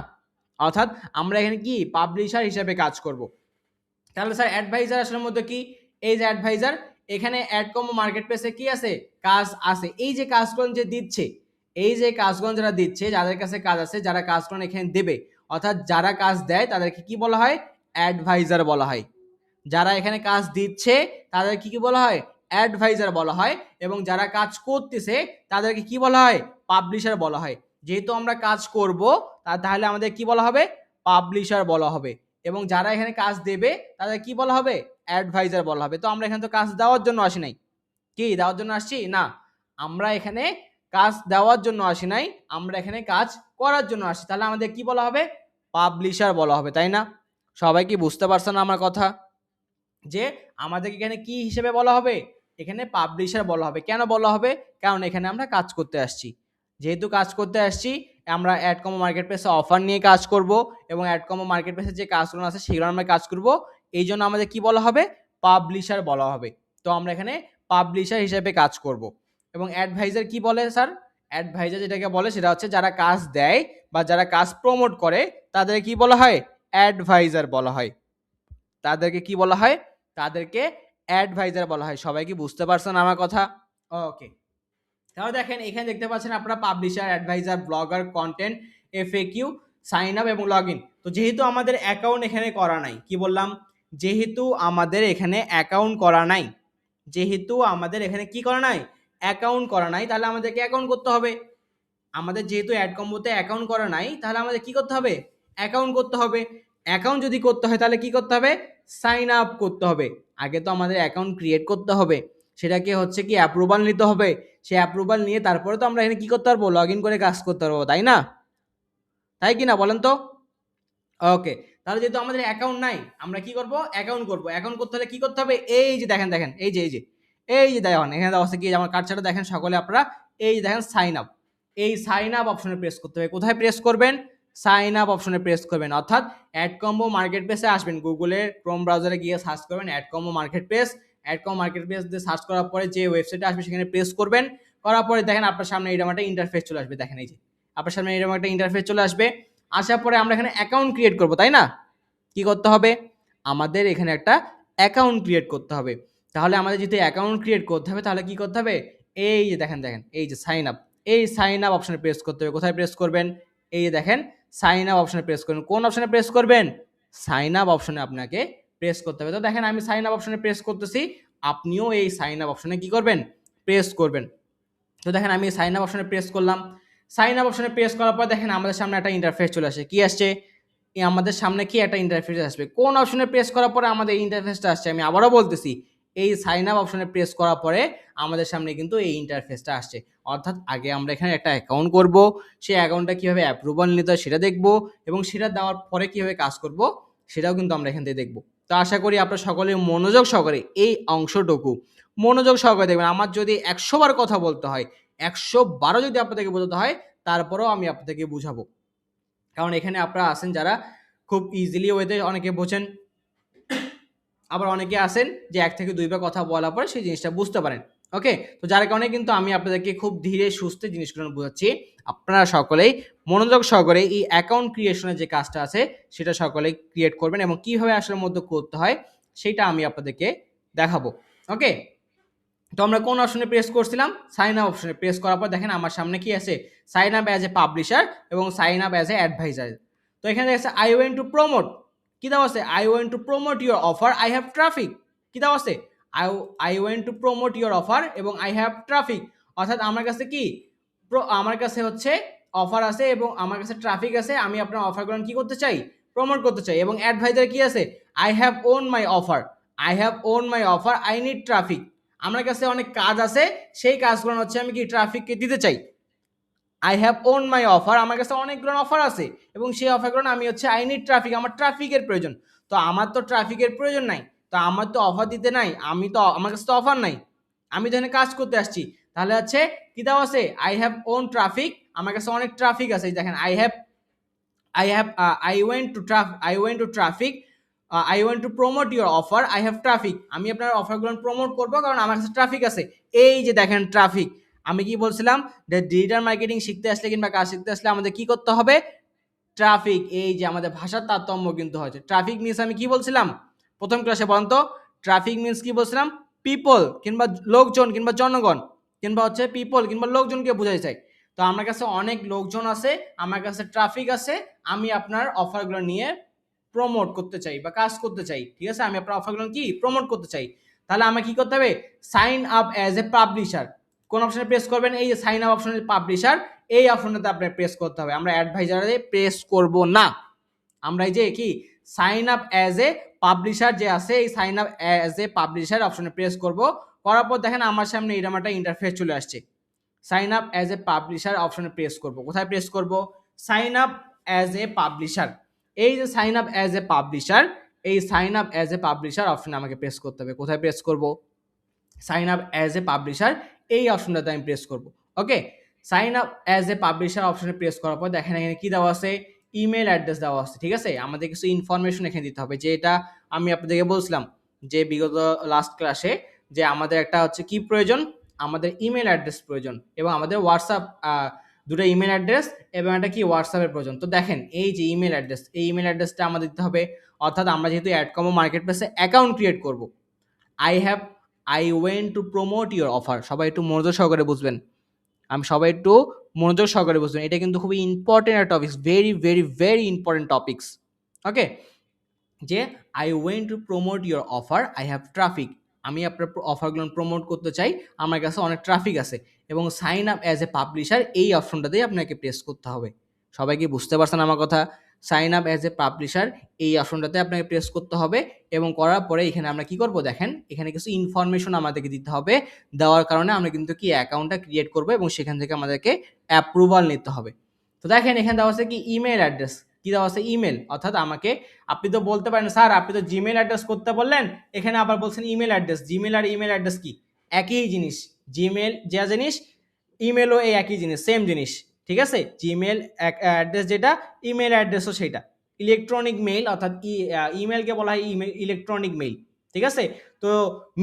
অর্থাৎ আমরা এখানে কি পাবলিশার হিসেবে কাজ করব। তাহলে স্যার অ্যাডভাইজার আসলে মধ্যে কি, এই যে অ্যাডভাইজার, এখানে অ্যাড কম্বো মার্কেট প্লেসে কি আছে, কাজ আছে। এই যে কাজগুলো যে দিচ্ছে, এই যে কাজগুলো যারা দিচ্ছে, যাদের কাছে কাজ আছে, যারা কাজগুলো এখানে দেবে, অর্থাৎ যারা কাজ দেয় তাদেরকে কি বলা হয়, অ্যাডভাইজার বলা হয়। যারা এখানে কাজ দিচ্ছে তাদের কি বলা হয়, অ্যাডভাইজার বলা হয়। এবং যারা কাজ করতেছে তাদেরকে কি বলা হয়, পাবলিশার বলা হয়। যেহেতু আমরা কাজ করব তাহলে আমাদের কি বলা হবে, পাবলিশার বলা হবে। এবং যারা এখানে কাজ দেবে তাদের কি বলা হবে, অ্যাডভাইজার বলা হবে। তো আমরা এখানে তো কাজ দেওয়ার জন্য আসি নাই, কি দেওয়ার জন্য আসছি না, আমরা এখানে কাজ দেওয়ার জন্য আসি নাই, আমরা এখানে কাজ করার জন্য আসি। তাহলে আমাদের কি বলা হবে, পাবলিশার বলা হবে, তাই না। সবাই কি বুঝতে পারছেন আমার কথা, যে আমাদেরকে এখানে কি হিসেবে বলা হবে, এখানে পাবলিশার বলা হবে। কেন বলা হবে, কারণ এখানে আমরা কাজ করতে আসছি। যেহেতু কাজ করতে আসছি, আমরা অ্যাড কম্বো মার্কেট প্লেসে অফার নিয়ে কাজ করব এবং অ্যাড কম্বো মার্কেট প্লেসে যে কাজগুলো আছে সেগুলো আমরা কাজ করব, এই জন্য আমাদের কি বলা হবে, পাবলিশার বলা হবে। তো আমরা এখানে পাবলিশার হিসেবে কাজ করব। এবং অ্যাডভাইজার কি বলে স্যার, অ্যাডভাইজার যেটাকে বলে সেটা হচ্ছে যারা কাজ দেয় বা যারা কাজ প্রমোট করে তাদের কি বলা হয়, অ্যাডভাইজার বলা হয়। তাদেরকে কি বলা হয়, তাদেরকে অ্যাডভাইজার বলা হয়। সবাই কি বুঝতে পারছেন আমার কথা, ওকে। তাহলে দেখেন এখানে দেখতে পাচ্ছেন আপনারা publisher, advisor, blogger, content, FAQ, sign up এবং লগ ইন। তো যেহেতু আমাদের অ্যাকাউন্ট এখানে করা নাই, কি বললাম, যেহেতু আমাদের এখানে অ্যাকাউন্ট করা নাই, যেহেতু আমাদের এখানে কি করা নাই, অ্যাকাউন্ট করা নাই, তাহলে আমাদেরকে অ্যাকাউন্ট করতে হবে। আমাদের যেহেতু অ্যাড কম্বোতে অ্যাকাউন্ট করা নাই, তাহলে আমাদের কি করতে হবে, অ্যাকাউন্ট করতে হবে। অ্যাকাউন্ট যদি করতে হয় তাহলে কি করতে হবে, সাইন আপ করতে হবে। আগে তো আমাদের অ্যাকাউন্ট ক্রিয়েট করতে হবে, সেটাকে হচ্ছে কি অ্যাপ্রুভাল নিতে হবে। সেই অ্যাপ্রুভাল নিয়ে তারপরে তো আমরা এখানে কি করতে পারবো, লগ ইন করে কাজ করতে পারবো, তাই না, তাই কি না বলেন তো। ওকে, তাহলে যেহেতু আমাদের অ্যাকাউন্ট নাই, আমরা কি করব, অ্যাকাউন্ট করব। অ্যাকাউন্ট করতে হলে কি করতে হবে, এই যে দেখেন দেখেন এই যে দেখেন এখানে দেওয়া আছে কি, আমার কার্ডটা দেখেন সকলে আপনারা, এই যে দেখেন সাইন আপ, এই সাইন আপ অপশনে প্রেস করতে হবে। কোথায় প্রেস করবেন, সাইন আপ অপশনে প্রেস করবেন, অর্থাৎ অ্যাড কম্বো মার্কেট প্লেসে আসবেন, গুগলের ক্রোম ব্রাউজারে গিয়ে সার্চ করবেন AdCombo market place, AdCombo market place দিয়ে সার্চ করার পরে যে ওয়েবসাইটে আসবে সেখানে প্রেস করবেন, করার পরে দেখেন আপনার সামনে এরকম একটা ইন্টারফেস চলে আসবে, দেখেন এই যে আপনার সামনে এরকম একটা ইন্টারফেস চলে আসবে, আসার পরে আমরা এখানে অ্যাকাউন্ট ক্রিয়েট করব, তাই না? কি করতে হবে? আমাদের এখানে একটা অ্যাকাউন্ট ক্রিয়েট করতে হবে। তাহলে আমাদের যদি অ্যাকাউন্ট ক্রিয়েট করতে হবে তাহলে কি করতে হবে? এই যে দেখেন এই যে সাইন আপ, এই সাইন আপ অপশনে প্রেস করতে হবে। কোথায় প্রেস করবেন? এই যে দেখেন সাইন আপ অপশনে প্রেস করবেন। কোন অপশনে প্রেস করবেন? সাইন আপ অপশনে আপনাকে প্রেস করতে হবে। তো দেখেন আমি সাইন আপ অপশনে প্রেস করতেছি, আপনিও এই সাইন আপ অপশনে কি করবেন? প্রেস করবেন। তো দেখেন আমি সাইন আপ অপশনে প্রেস করলাম, সাইন আপ অপশনে প্রেস করার পর দেখেন আমাদের সামনে একটা ইন্টারফেস চলে আসে। কি আসছে? আমাদের সামনে কি একটা ইন্টারফেস আসবে। কোন অপশনে প্রেস করার পরে আমাদের ইন্টারফেসটা আসছে? আমি আবারও বলতেছি, এই সাইন আপ অপশনে প্রেস করার পরে আমাদের সামনে কিন্তু এই ইন্টারফেসটা আসছে। অর্থাৎ আগে আমরা এখানে একটা অ্যাকাউন্ট করব, সেই অ্যাকাউন্টটা কীভাবে অ্যাপ্রুভাল নিতে হয় সেটা দেখব, এবং সেটা দেওয়ার পরে কীভাবে কাজ করব সেটাও কিন্তু আমরা এখান থেকে দেখব। তো আশা করি আপনারা সকলে মনোযোগ সহকারে এই অংশটুকু মনোযোগ সহকারে দেখবেন। আমার যদি ১০০ বার কথা বলতে হয়, ১০০ বারও যদি আপনাদেরকে বোঝাতে হয়, তারপরেও আমি আপনাদেরকে বুঝাবো। কারণ এখানে আপনারা আছেন যারা খুব ইজিলি ওয়েতে অনেকে বোঝেন, আবার অনেকে আছেন যে ১ থেকে ২ বার কথা বলার পরে সেই জিনিসটা বুঝতে পারেন। ওকে? তো যার কারণে কিন্তু আমি আপনাদেরকে খুব ধীরে সুস্থে জিনিসগুলো বোঝাচ্ছি। আপনারা সকলেই মনোযোগ সহকারে এই অ্যাকাউন্ট ক্রিয়েশনের যে কাজটা আছে সেটা সকলেই ক্রিয়েট করবেন, এবং কিভাবে আসলে মধ্যে করতে হয় সেটা আমি আপনাদেরকে দেখাবো। ওকে? তো আমরা কোন অপশনে প্রেস করছিলাম? সাইন আপ অপশনে প্রেস করার পর দেখেন আমার সামনে কি আছে? Sign up as a publisher এবং sign up as a advisor. তো এখানে দেখা যাচ্ছে আই ওয়েন্ট টু প্রমোট। কি দেওয়া আছে? I went to promote your offer, I have traffic. কি দেওয়া আছে? I went to promote your offer এবং আই হ্যাভ ট্রাফিক। অর্থাৎ আমার কাছে কি? আমার কাছে হচ্ছে অফার আছে এবং আমার কাছে ট্রাফিক আছে। আমি আপনার অফারগুলো কি করতে চাই? প্রমোট করতে চাই। এবং অ্যাডভাইজার কি আছে? I have won my offer. I have won my offer, I need traffic. আমার কাছে অনেক কাজ আছে, সেই কাজগুলো হচ্ছে আমি কি ট্রাফিককে দিতে চাই। I have won my offer, আমার কাছে অনেকগুলো অফার আছে এবং সেই অফারগুলো আমি হচ্ছে আই নিড ট্রাফিক, আমার ট্রাফিকের প্রয়োজন। তো আমার তো ট্রাফিকের প্রয়োজন নাই, তো আমার তো অফার দিতে নাই, আমার কাছে তো অফার নাই, আমি তো এখানে কাজ করতে আসছি। তাহলে হচ্ছে কি দেওয়া আছে? আই হ্যাভ ওন ট্রাফিক, আমার কাছে অনেক ট্রাফিক আছে। দেখেন I went to traffic, I want to promote your offer, I have traffic। আমি আপনার অফারগুলো প্রমোট করব কারণ আমার কাছে ট্রাফিক আছে। এই যে দেখেন ট্রাফিক। আমি কি বলছিলাম যে ডিজিটাল মার্কেটিং শিখতে আসলে কিংবা কাজ শিখতে আসলে আমাদের কি করতে হবে? ট্রাফিক। এই যে আমাদের ভাষার তারতম্য কিন্তু হয়েছে। ট্রাফিক মিনস আমি কি বলছিলাম প্রথম ক্লাসে? বলেন তো, ট্রাফিক মিনস কি বলছিলাম? পিপল কিংবা লোকজন কিংবা জনগণ কিংবা হচ্ছে পিপল কিংবা লোকজনকে বোঝাই চাই। তো আমার কাছে অনেক লোকজন আছে, আমার কাছে ট্রাফিক আছে, আমি আপনার অফারগুলো নিয়ে প্রমোট করতে চাই বা কাজ করতে চাই। ঠিক আছে? আমি আপনার অফারগুলো কি প্রমোট করতে চাই। তাহলে আমার কি করতে হবে? Sign up as a publisher. কোন অপশনে প্রেস করবেন? এই যে সাইন আপ অপশনে পাবলিশার, এই অপশনটাতে আপনার প্রেস করতে হবে। আমরা অ্যাডভাইজারে প্রেস করব না। আমরা এই যে কি sign up as a publisher যে আছে, এই sign up as a publisher অপশনে প্রেস করব। করার পর দেখেন আমার সামনে এরকম একটা ইন্টারফেস চলে আসছে। Sign up as a publisher অপশনে প্রেস করব। কোথায় প্রেস করব? Sign up as a publisher. এই যে sign up as a publisher, এই sign up as a publisher অপশনে আমাকে প্রেস করতে হবে। কোথায় প্রেস করব? Sign up as a publisher, এই অপশনটাতে আমি প্রেস করব। Okay? Sign up as a publisher অপশনে প্রেস করার পর দেখেন এখানে কি দেওয়া আছে? ইমেল অ্যাড্রেস দেওয়া আছে। ঠিক আছে? আমাদের কিছু ইনফরমেশন এখানে দিতে হবে, যে এটা আমি আপনাদেরকে বলছিলাম যে বিগত লাস্ট ক্লাসে যে আমাদের একটা হচ্ছে কি প্রয়োজন? আমাদের ইমেল অ্যাড্রেস প্রয়োজন এবং আমাদের হোয়াটসঅ্যাপ, দুটো ইমেল অ্যাড্রেস এবং একটা কি হোয়াটসঅ্যাপের প্রয়োজন। তো দেখেন এই যে ইমেল অ্যাড্রেস, এই ইমেল অ্যাড্রেসটা আমাদের দিতে হবে। অর্থাৎ আমরা যেহেতু অ্যাডকমো মার্কেট প্লেসে অ্যাকাউন্ট ক্রিয়েট করব, I went to promote your offer. সবাই একটু মনোযোগ সহকারে বুঝবেন। সবাই একটু মনোযোগ সহকারে বুঝবেন। এটা কিন্তু খুবই ইম্পর্টেন্ট একটা topics, very very very important topics. Okay? যে I went to promote your offer, I have traffic. আমি আপনার অফারগুলো প্রমোট করতে চাই, আমার কাছে অনেক ট্রাফিক আছে। এবং sign up as a publisher, এই অপশনটাতেই আপনাকে প্রেস করতে হবে। সবাই কি বুঝতে পারছেন আমার কথা? Sign up as a publisher, এই অপশনটাতে আপনাকে প্রেস করতে হবে এবং করার পরে এখানে আমরা কি করব? দেখেন এখানে কিছু ইনফরমেশন আমাদেরকে দিতে হবে। দেওয়ার কারণে আমরা কিন্তু কি অ্যাকাউন্টটা ক্রিয়েট করব এবং সেখান থেকে আমাদেরকে অ্যাপ্রুভাল নিতে হবে। তো দেখেন এখানে দেওয়া আছে কি ইমেল অ্যাড্রেস, কি দেওয়া আছে? ইমেল। অর্থাৎ আমাকে, আপনি তো বলতে পারেন স্যার আপনি তো জিমেল অ্যাড্রেস করতে বললেন, এখানে আবার বলছেন ইমেল অ্যাড্রেস। জিমেল আর ইমেল অ্যাড্রেস কি? একই জিনিস। জিমেল যা জিনিস, ইমেলও এই একই জিনিস, সেম জিনিস। ঠিক আছে, জিমেল অ্যাড্রেস যেটা, ইমেল অ্যাড্রেসও সেটা। ইলেকট্রনিক মেইল অর্থাৎ ইমেলকে বলা হয় ইলেকট্রনিক মেইল। ঠিক আছে, তো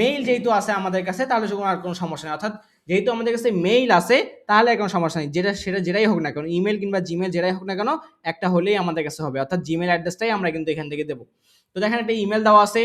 মেইল যেহেতু আছে আমাদের কাছে তাহলে আর কোনো সমস্যা নেই, অর্থাৎ যেহেতু আমাদের কাছে মেইল আছে তাহলে কোনো সমস্যা নেই, সেটা যেটাই হোক না কেন, ইমেল কিংবা জিমেল যেটাই হোক না কেন একটা হলেই আমাদের কাছে হবে, অর্থাৎ জিমেল অ্যাড্রেসটাই আমরা কিন্তু এখান থেকে দেবো। তো দেখেন একটা ইমেল দেওয়া আছে,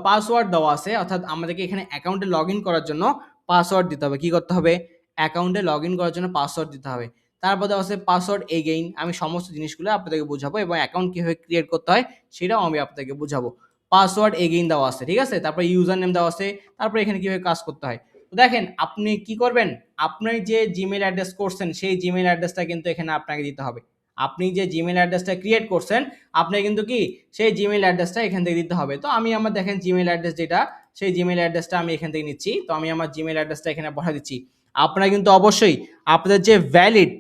পাসওয়ার্ড দেওয়া আছে, অর্থাৎ আমাদেরকে এখানে অ্যাকাউন্টে লগ ইন করার জন্য পাসওয়ার্ড দিতে হবে। কি করতে হবে? অ্যাকাউন্টে লগ ইন করার জন্য পাসওয়ার্ড দিতে হবে। তারপর দেওয়া আছে পাসওয়ার্ড এগেইন। আমি সমস্ত জিনিসগুলো আপনাদেরকে বুঝাবো এবং অ্যাকাউন্ট কীভাবে ক্রিয়েট করতে হয় সেটাও আমি আপনাদেরকে বুঝাবো। পাসওয়ার্ড এগেইন দেওয়া আছে, ঠিক আছে, তারপর ইউজার নেম দেওয়া আছে, তারপর এখানে কীভাবে কাজ করতে হয়। তো দেখেন আপনি কি করবেন, আপনি যে জিমেল অ্যাড্রেস করছেন সেই জিমেল অ্যাড্রেসটা কিন্তু এখানে আপনাকে দিতে হবে। আপনি যে জিমেল অ্যাড্রেসটা ক্রিয়েট করছেন আপনি কিন্তু কি সেই জিমেল অ্যাড্রেসটা এখান থেকে দিতে হবে। তো আমি আমার দেখেন জিমেল অ্যাড্রেস যেটা, সেই জিমেল অ্যাড্রেসটা আমি এখান থেকে নিচ্ছি। তো আমি আমার জিমেল অ্যাড্রেসটা এখানে বসা দিচ্ছি। আপনারা কিন্তু অবশ্যই আপনাদের যে ভ্যালিড,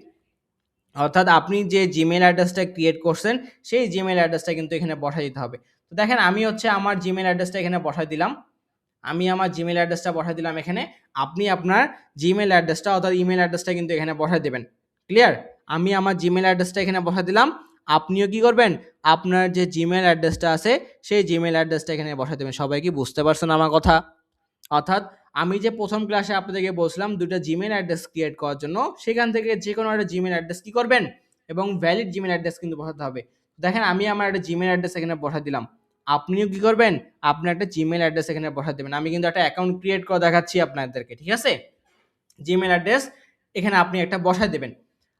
অর্থাৎ আপনি যে জিমেল অ্যাড্রেসটা ক্রিয়েট করছেন সেই জিমেল অ্যাড্রেসটা কিন্তু এখানে বসাই দিতে হবে। তো দেখেন আমি হচ্ছে আমার জিমেল অ্যাড্রেসটা এখানে বসাই দিলাম। আমি আমার জিমেল অ্যাড্রেসটা বসাই দিলাম এখানে। আপনি আপনার জিমেল অ্যাড্রেসটা অর্থাৎ ইমেল অ্যাড্রেসটা কিন্তু এখানে বসাই দেবেন। ক্লিয়ার? আমি আমার জিমেল অ্যাড্রেসটা এখানে বসাই দিলাম। আপনিও কি করবেন? আপনার যে জিমেল অ্যাড্রেসটা আছে সেই জিমেল অ্যাড্রেসটা এখানে বসাই দেবেন। সবাই কি বুঝতে পারছেন আমার কথা? অর্থাৎ আমি যে প্রথম ক্লাসে আপনাদেরকে বলছিলাম দুটো জিমেল অ্যাড্রেস ক্রিয়েট করার জন্য, সেখান থেকে যে কোনো একটা জিমেল অ্যাড্রেস কি করবেন এবং ভ্যালিড জিমেল অ্যাড্রেস কিন্তু বসাতে হবে। দেখেন আমি আমার একটা জিমেল অ্যাড্রেস এখানে বসাই দিলাম। আপনিও কি করবেন? আপনার একটা জিমেল অ্যাড্রেস এখানে বসাই দেবেন। আমি কিন্তু একটা অ্যাকাউন্ট ক্রিয়েট করে দেখাচ্ছি আপনাদেরকে, ঠিক আছে? জিমেল অ্যাড্রেস এখানে আপনি একটা বসাই দেবেন।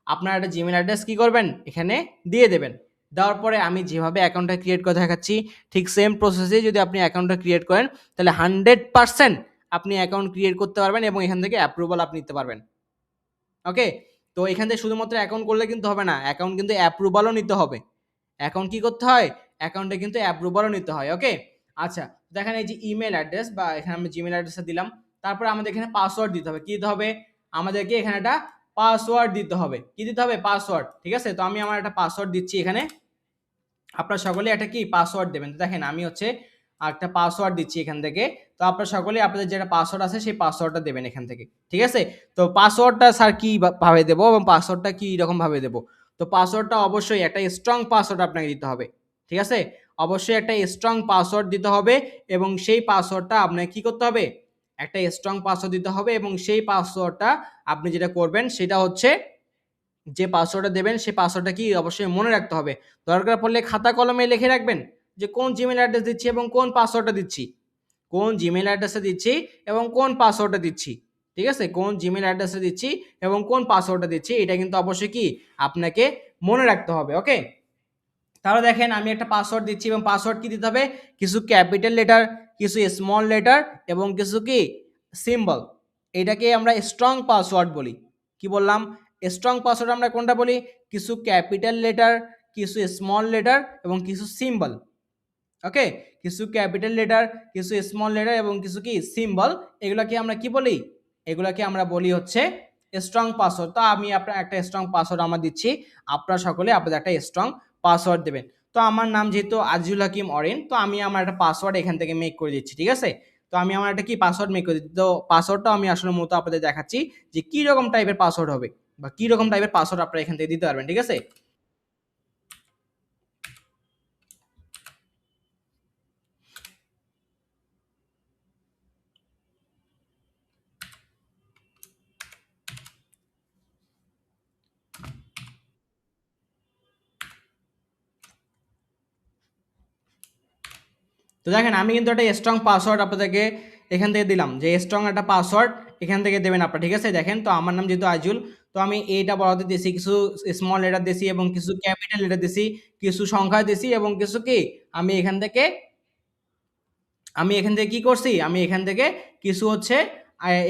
আপনার একটা জিমেল অ্যাড্রেস কি করবেন? এখানে দিয়ে দেবেন। দেওয়ার পরে আমি যেভাবে অ্যাকাউন্টটা ক্রিয়েট করে দেখাচ্ছি ঠিক সেম প্রসেসে যদি আপনি অ্যাকাউন্টটা ক্রিয়েট করেন তাহলে 100% আপনি অ্যাকাউন্ট ক্রিয়েট করতে পারবেন এবং এখান থেকে অ্যাপ্রুভাল আপনি নিতে পারবেন। ওকে? তো এখান থেকে শুধুমাত্র অ্যাকাউন্ট করলে কিন্তু হবে না। অ্যাকাউন্ট কিন্তু অ্যাপ্রুভালও নিতে হবে। অ্যাকাউন্ট কি করতে হয়? অ্যাকাউন্টে কিন্তু অ্যাপ্রুভালও নিতে হয়। ওকে? আচ্ছা, দেখেন এই যে ইমেইল অ্যাড্রেস বা এখানে আমি জিমেইল অ্যাড্রেসটা দিলাম। তারপরে আমাদের এখানে পাসওয়ার্ড দিতে হবে। কি দিতে হবে? আমাদেরকে এখানে একটা পাসওয়ার্ড দিতে হবে। কি দিতে হবে? পাসওয়ার্ড। ঠিক আছে? তো আমি আমার একটা পাসওয়ার্ড দিচ্ছি এখানে। আপনারা সকলেই একটা কি পাসওয়ার্ড দেবেন। তো দেখেন আমি হচ্ছে একটা পাসওয়ার্ড দিচ্ছি এখান থেকে। তো আপনারা সকলেই আপনাদের যেটা পাসওয়ার্ড আছে সেই পাসওয়ার্ডটা দেবেন এখান থেকে। ঠিক আছে? তো পাসওয়ার্ডটা স্যার কি ভাবে দেব এবং পাসওয়ার্ডটা কি রকম ভাবে দেব? তো পাসওয়ার্ডটা অবশ্যই একটা স্ট্রং পাসওয়ার্ড আপনাকে দিতে হবে। ঠিক আছে? অবশ্যই একটা স্ট্রং পাসওয়ার্ড দিতে হবে এবং সেই পাসওয়ার্ডটা আপনাকে কি করতে হবে? একটা স্ট্রং পাসওয়ার্ড দিতে হবে এবং সেই পাসওয়ার্ডটা আপনি যেটা করবেন সেটা হচ্ছে যে পাসওয়ার্ডটা দেবেন সেই পাসওয়ার্ডটা কি অবশ্যই মনে রাখতে হবে। দরকার পড়লে খাতা কলমে লিখে রাখবেন যে কোন জিমেইল অ্যাড্রেস দিচ্ছি এবং কোন পাসওয়ার্ডটা দিচ্ছি। কোন জিমেইল অ্যাড্রেসে দিচ্ছি এবং কোন পাসওয়ার্ডটা দিচ্ছি। ঠিক আছে? কোন জিমেইল অ্যাড্রেসে দিচ্ছি এবং কোন পাসওয়ার্ডটা দিচ্ছি এটা কিন্তু অবশ্যই কি আপনাকে মনে রাখতে হবে। ওকে? তাহলে দেখেন আমি একটা পাসওয়ার্ড দিচ্ছি এবং পাসওয়ার্ড কি দিতে হবে? কিছু ক্যাপিটাল লেটার, কিছু স্মল লেটার এবং কিছু কি সিম্বল। এটাকে আমরা স্ট্রং পাসওয়ার্ড বলি। কি বললাম? স্ট্রং পাসওয়ার্ড আমরা কোনটা বলি? কিছু ক্যাপিটাল লেটার, কিছু স্মল লেটার এবং কিছু সিম্বল। ওকে? কিছু ক্যাপিটাল লেটার, কিছু স্মল লেটার এবং কিছু কি সিম্বল। এগুলাকে আমরা কি বলি? এগুলাকে আমরা বলি হচ্ছে স্ট্রং পাসওয়ার্ড। তো আমি আপনার একটা স্ট্রং পাসওয়ার্ড আমার দিচ্ছি। আপনারা সকলে আপনাদের একটা স্ট্রং পাসওয়ার্ড দেবেন। তো আমার নাম যেহেতু আজিজুল হাকিম অরিন, তো আমি আমার একটা পাসওয়ার্ড এখান থেকে মেক করে দিচ্ছি। ঠিক আছে? তো আমি আমার একটা কি পাসওয়ার্ড মেক করে দিচ্ছি। তো পাসওয়ার্ডটাও আমি আসলে মূলত আপনাদের দেখাচ্ছি যে কি রকম টাইপের পাসওয়ার্ড হবে বা কি রকম টাইপের পাসওয়ার্ড আপনারা এখান থেকে দিতে পারবেন। ঠিক আছে? তো দেখেন আমি কিন্তু একটা স্ট্রং পাসওয়ার্ড আপনাদেরকে এখান থেকে দিলাম যে স্ট্রং একটা পাসওয়ার্ড এখান থেকে দেবেন আপনারা। ঠিক আছে? দেখেন তো আমার নাম যেহেতু আইজুল, তো আমি এইটা বড়তে দিয়েছি, কিছু স্মল লেটার দিয়েছি এবং কিছু ক্যাপিটাল লেটার দিয়েছি, কিছু সংখ্যা দিয়েছি এবং কিছু কি আমি এখান থেকে কি করছি? আমি এখান থেকে কিছু হচ্ছে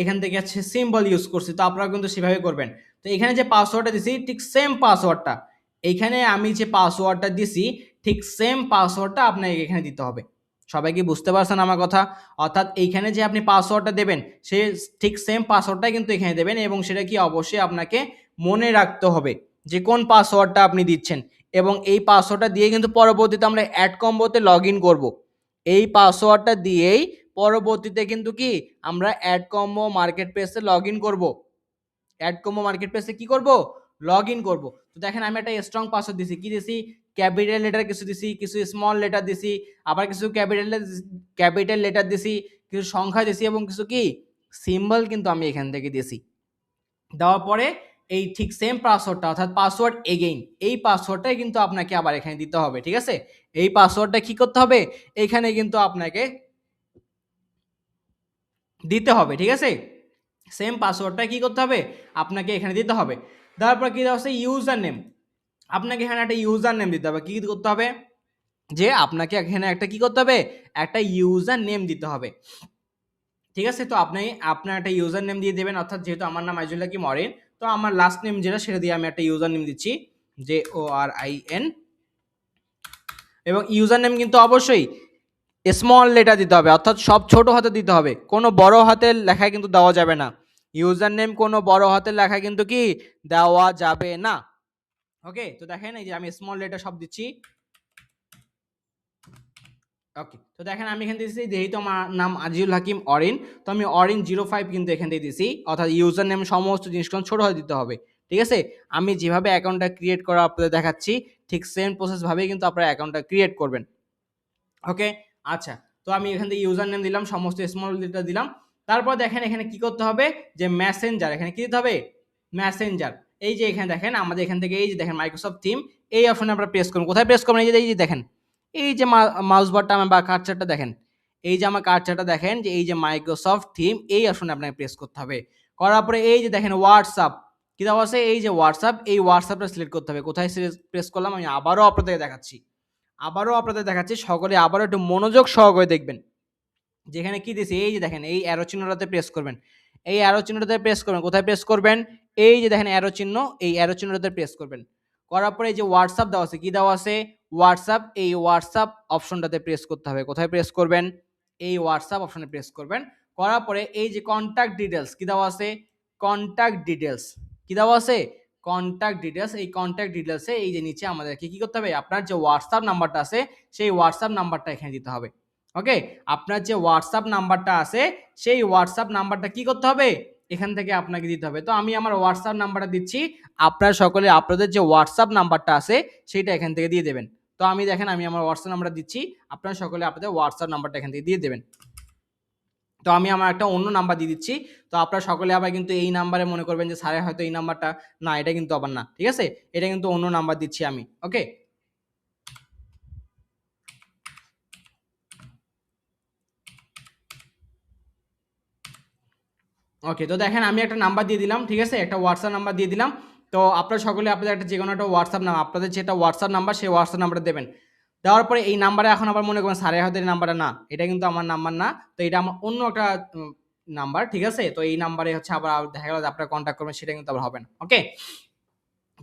এখান থেকে হচ্ছে সিম্বল ইউজ করছি। তো আপনারা কিন্তু সেভাবে করবেন। তো এখানে যে পাসওয়ার্ডটা দিছি ঠিক সেম পাসওয়ার্ডটা এইখানে আমি যে পাসওয়ার্ডটা দিছি ঠিক সেম পাসওয়ার্ডটা আপনাকে এখানে দিতে হবে। সবাই কি বুঝতে পারছেন আমার কথা? অর্থাৎ এইখানে যে আপনি পাসওয়ার্ডটা দেবেন সে ঠিক সেম পাসওয়ার্ডটাই কিন্তু এখানে দেবেন এবং সেটা কি অবশ্যই আপনাকে মনে রাখতে হবে যে কোন পাসওয়ার্ডটা আপনি দিচ্ছেন এবং এই পাসওয়ার্ডটা দিয়ে কিন্তু পরবর্তীতে আমরা অ্যাড কম্বোতে লগ ইন করবো। এই পাসওয়ার্ডটা দিয়েই পরবর্তীতে কিন্তু কি আমরা অ্যাড কম্বো মার্কেট প্লেসে লগ ইন করবো। অ্যাড কম্বো মার্কেট প্লেসে কি করব, লগ ইন করবো। তো দেখেন আমি একটা স্ট্রং পাসওয়ার্ড দিছি, কি দিছি, ক্যাপিটাল লেটার কিছু দিছি, কিছু স্মল লেটার দিছি, আবার কিছু ক্যাপিটাল লেটার দিছি, কিছু সংখ্যা দিছি এবং কিছু কি সিম্বল কিন্তু আমি এখান থেকে দিছি। দেওয়ার পরে এই ঠিক সেম পাসওয়ার্ডটা অর্থাৎ পাসওয়ার্ড এগেইন, এই পাসওয়ার্ডটাই কিন্তু আপনাকে আবার এখানে দিতে হবে। ঠিক আছে, এই পাসওয়ার্ডটা কি করতে হবে, এখানে কিন্তু আপনাকে দিতে হবে। ঠিক আছে, সেম পাসওয়ার্ডটা কি করতে হবে, আপনাকে এখানে দিতে হবে। তারপর কি দেওয়া আছে, ইউজার নেম, আপনাকে এখানে একটা ইউজার নেম দিতে হবে। কি করতে হবে, যে আপনাকে এখানে একটা কি করতে হবে, একটা ইউজার নেম দিতে হবে। ঠিক আছে, তো আপনি আপনার একটা ইউজার নেম দিয়ে দেবেন, অর্থাৎ যেহেতু আমার নাম আইজুল হাকিম অরিন, তো আমার লাস্ট নেম যেটা সেটা দিয়ে আমি একটা ইউজার নেম দিচ্ছি, JORIN। এবং ইউজার নেম কিন্তু অবশ্যই স্মল লেটার দিতে হবে, অর্থাৎ সব ছোট হাতে দিতে হবে, কোনো বড় হাতের লেখা কিন্তু দেওয়া যাবে না। ইউজার নেম কোনো বড় হাতের লেখা কিন্তু কি দেওয়া যাবে না। ওকে, তো দেখেন এই যে আমি স্মল লেটার সব দিচ্ছি। ওকে, তো দেখেন আমি এখান থেকে দিচ্ছি, যেহেতু আমার নাম আজিজুল হাকিম অরিন, তো আমি অরিন 05 কিন্তু এখান থেকে দিছি, অর্থাৎ ইউজার নেম সমস্ত জিনিসগুলো ছোট হয়ে দিতে হবে। ঠিক আছে, আমি যেভাবে অ্যাকাউন্টটা ক্রিয়েট করা আপনাদের দেখাচ্ছি, ঠিক সেম প্রসেস ভাবেই কিন্তু আপনারা অ্যাকাউন্টটা ক্রিয়েট করবেন। ওকে, আচ্ছা, তো আমি এখান থেকে ইউজার নেম দিলাম, সমস্ত স্মল লেটার দিলাম। তারপর দেখেন এখানে কি করতে হবে, যে মেসেঞ্জার, এখানে কি দিতে হবে, মেসেঞ্জার। এই যে এখানে দেখেন আমাদের এখান থেকে এই যে দেখেন মাইক্রোসফট থিম, এই অপশনে আপনারা প্রেস করুন। কোথায় প্রেস করবেন, এই যে দেখেন, এই যে মাউস বারটা বা কার্সারটা দেখেন, এই যে আমার কার্সারটা দেখেন, যে এই যে মাইক্রোসফট থিম, এই অপশনে আপনাকে প্রেস করতে হবে। করার পরে এই যে দেখেন হোয়াটসঅ্যাপ, কি দেওয়া আছে, এই যে হোয়াটসঅ্যাপ, এই হোয়াটসঅ্যাপটা সিলেক্ট করতে হবে। কোথায় প্রেস করলাম, আমি আবারও আপনাদের দেখাচ্ছি, সকলে আবারও একটু মনোযোগ সহকারে দেখবেন। যেখানে কি দিয়েছি, এই যে দেখেন এই অ্যারো চিহ্নটাতে প্রেস করবেন, এই অ্যারো চিহ্নটাতে প্রেস করবেন। কোথায় প্রেস করবেন, এই যে দেখেন অ্যারো চিহ্ন, এই অ্যারো চিহ্নটাতে প্রেস করবেন। করার পরে এই যে হোয়াটসঅ্যাপ দেওয়া আছে, কি দেওয়া আছে, হোয়াটসঅ্যাপ, এই হোয়াটসঅ্যাপ অপশনটাতে প্রেস করতে হবে। কোথায় প্রেস করবেন, এই হোয়াটসঅ্যাপ অপশনে প্রেস করবেন। করার পরে এই যে কন্ট্যাক্ট ডিটেলস, কি দেওয়া আছে, কন্ট্যাক্ট ডিটেলস, কি দেওয়া আছে, কন্ট্যাক্ট ডিটেলস, এই কন্ট্যাক্ট ডিটেলসে এই যে নিচে আমাদেরকে কি করতে হবে, আপনার যে হোয়াটসঅ্যাপ নাম্বারটা আছে সেই হোয়াটসঅ্যাপ নাম্বারটা এখানে দিতে হবে। ওকে, আপনার যে হোয়াটসঅ্যাপ নাম্বারটা আছে সেই হোয়াটসঅ্যাপ নাম্বারটা কি করতে হবে, এখান থেকে আপনাকে দিতে হবে। তো আমি আমার হোয়াটসঅ্যাপ নাম্বারটা দিচ্ছি, আপনারা সকলে আপনাদের যে হোয়াটসঅ্যাপ নাম্বারটা আছে সেটা এখান থেকে দিয়ে দেবেন। তো আমি দেখেন আমি আমার হোয়াটসঅ্যাপ নাম্বারটা দিচ্ছি, আপনারা সকলে আপনাদের হোয়াটসঅ্যাপ নাম্বারটা এখান থেকে দিয়ে দেবেন। তো আমি আমার একটা অন্য নাম্বার দিয়ে দিচ্ছি। তো আপনারা সকলে আবার কিন্তু এই নাম্বারে মনে করবেন যে স্যারের হয়তো এই নাম্বারটা, না এটা কিন্তু আবার না। ঠিক আছে, এটা কিন্তু অন্য নাম্বার দিচ্ছি আমি। ওকে, ওকে, তো দেখেন আমি একটা নাম্বার দিয়ে দিলাম। ঠিক আছে, একটা হোয়াটসঅ্যাপ নাম্বার দিয়ে দিলাম। তো আপনারা সকলে আপনাদের একটা যে কোনো একটা হোয়াটসঅ্যাপ নাম্বার, আপনাদের যেটা হোয়াটসঅ্যাপ নাম্বার সেই হোয়াটসঅ্যাপ নাম্বারটা দেবেন। দেওয়ার পরে এই নাম্বারে এখন আবার মনে করবেন স্যারের হাতের নাম্বারটা না, এটা কিন্তু আমার নাম্বার না, তো এটা আমার অন্য একটা নাম্বার। ঠিক আছে, তো এই নাম্বারে হচ্ছে আবার দেখা গেল যে আপনারা কন্ট্যাক্ট করবেন, সেটা কিন্তু আবার হবে না। ওকে,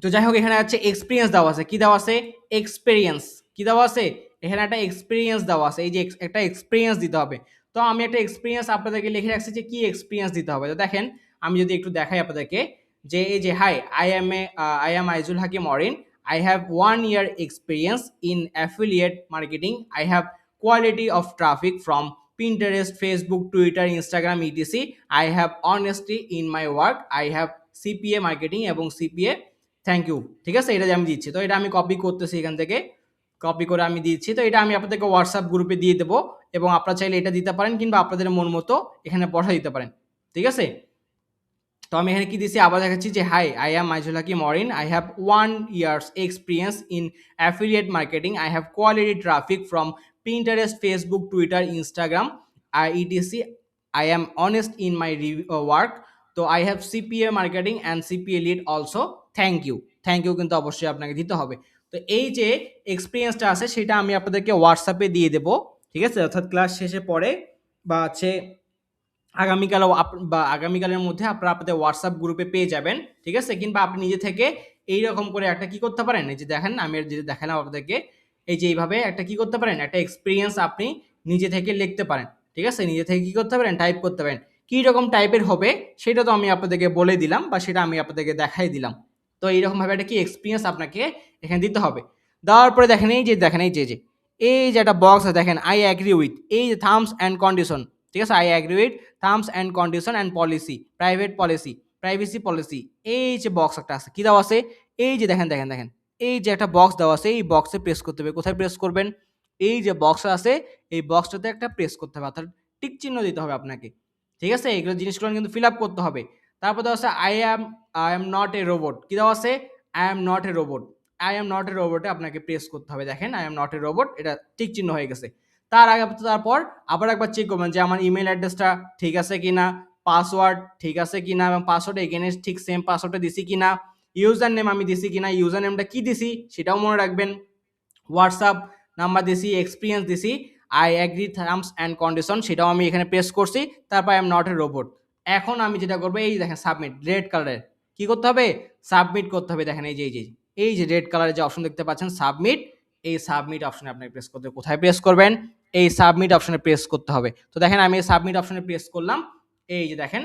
তো যাই হোক এখানে হচ্ছে এক্সপিরিয়েন্স দেওয়া আছে, কি দেওয়া আছে, এক্সপিরিয়েন্স, কি দেওয়া আছে, এখানে একটা এক্সপিরিয়েন্স দেওয়া আছে, এই যে একটা এক্সপিরিয়েন্স দিতে হবে। তো আমি একটা এক্সপিরিয়েন্স আপনাদেরকে লিখে রাখছি যে কি এক্সপিরিয়েন্স দিতে হবে। তো দেখেন আমি যদি একটু দেখাই আপনাদেরকে, যে এই যে hi I am Aizul Hakim Orin, I have 1 year experience in affiliate marketing. I have quality of traffic from Pinterest, Facebook, Twitter, Instagram, etc. I have honesty in my work. I have CPA marketing এবং CPA thank you. ঠিক আছে, এটা যে আমি দিচ্ছি, তো এটা আমি কপি করতেছি, এখান থেকে কপি করে আমি দিচ্ছি। তো এটা আমি আপনাদেরকে হোয়াটসঅ্যাপ গ্রুপে দিয়ে দেবো, এবং আপনারা চাইলে এটা দিতে পারেন কিংবা আপনাদের মন মতো এখানে পাঠিয়ে দিতে পারেন। ঠিক আছে, তো আমি এখানে কি দিচ্ছি আবার দেখাচ্ছি, যে hi I am Maijul Hakim Orin, I have 1 years experience in affiliate marketing, I have quality traffic from Pinterest, Facebook, Twitter, Instagram, etc. I am honest in my work. তো I have CPA marketing and CPA lead also, thank you কিন্তু অবশ্যই আপনাকে দিতে হবে। তো এই যে এক্সপিরিয়েন্সটা আছে সেটা আমি আপনাদেরকে হোয়াটসঅ্যাপে দিয়ে দেবো। ঠিক আছে, অর্থাৎ ক্লাস শেষে পরে বা হচ্ছে আগামীকালও বা আগামীকালের মধ্যে আপনারা আপনাদের হোয়াটসঅ্যাপ গ্রুপে পেয়ে যাবেন। ঠিক আছে, কিংবা আপনি নিজে থেকে এইরকম করে একটা কি করতে পারেন, এই যে দেখেন আমি যেটা দেখালাম আপনাদেরকে, এই যে এইভাবে একটা কি করতে পারেন, একটা এক্সপিরিয়েন্স আপনি নিজে থেকে লিখতে পারেন। ঠিক আছে, নিজে থেকে কি করতে পারেন, টাইপ করতে পারেন। কী রকম টাইপের হবে সেটা তো আমি আপনাদেরকে বলে দিলাম, বা সেটা আমি আপনাদেরকে দেখাই দিলাম। তো এইরকমভাবে একটা কি এক্সপিরিয়েন্স আপনাকে এখানে দিতে হবে। দেওয়ার পরে দেখেন এই যে এই যে একটা বক্স আছে, দেখেন আই অ্যাগ্রি উইথ, এই যে থামস অ্যান্ড কন্ডিশন। ঠিক আছে, I agree with terms and condition and policy, private policy. Privacy policy, এই যে বক্স একটা আছে, কি দেওয়া আছে, এই যে দেখেন দেখেন দেখেন, এই যে একটা বক্স দেওয়া আছে, এই বক্সে প্রেস করতে হবে। কোথায় প্রেস করবেন, এই যে বক্স আছে এই বক্সটাতে একটা প্রেস করতে হবে, অর্থাৎ টিক চিহ্ন দিতে হবে আপনাকে, ঠিক আছে। এগুলো জিনিসগুলো কিন্তু ফিল আপ করতে হবে। তারপর দেওয়া আছে I am not a robot, কি দেওয়া আছে, I am not a robot, I am not a রোবটে আপনাকে প্রেস করতে হবে। দেখেন I am not a robot, এটা টিক চিহ্ন হয়ে গেছে। তারপর আবার একবার চেক করবেন যে আমার ইমেল অ্যাড্রেসটা ঠিক আছে কিনা, পাসওয়ার্ড ঠিক আছে কিনা, এবং পাসওয়ার্ড এখানে ঠিক সেম পাসওয়ার্ডটা দিছি কিনা, ইউজার নেম আমি দিছি কিনা, ইউজার নেমটা কি দিছি সেটাও মনে রাখবেন, হোয়াটসঅ্যাপ নাম্বার দিছি, এক্সপিরিয়েন্স দিছি, I agree terms and condition সেটাও আমি এখানে প্রেস করছি, তারপর I am not a robot. এখন আমি যেটা করবো, এই দেখেন সাবমিট রেড কালারের, কি করতে হবে, সাবমিট করতে হবে। দেখেন এই যে রেড কালারের যে অপশন দেখতে পাচ্ছেন সাবমিট, এই সাবমিট অপশনে আপনাকে প্রেস করতে হবে। কোথায় প্রেস করবেন, এই সাবমিট অপশনে প্রেস করতে হবে। তো দেখেন আমি এই সাবমিট অপশনে প্রেস করলাম, এই যে দেখেন,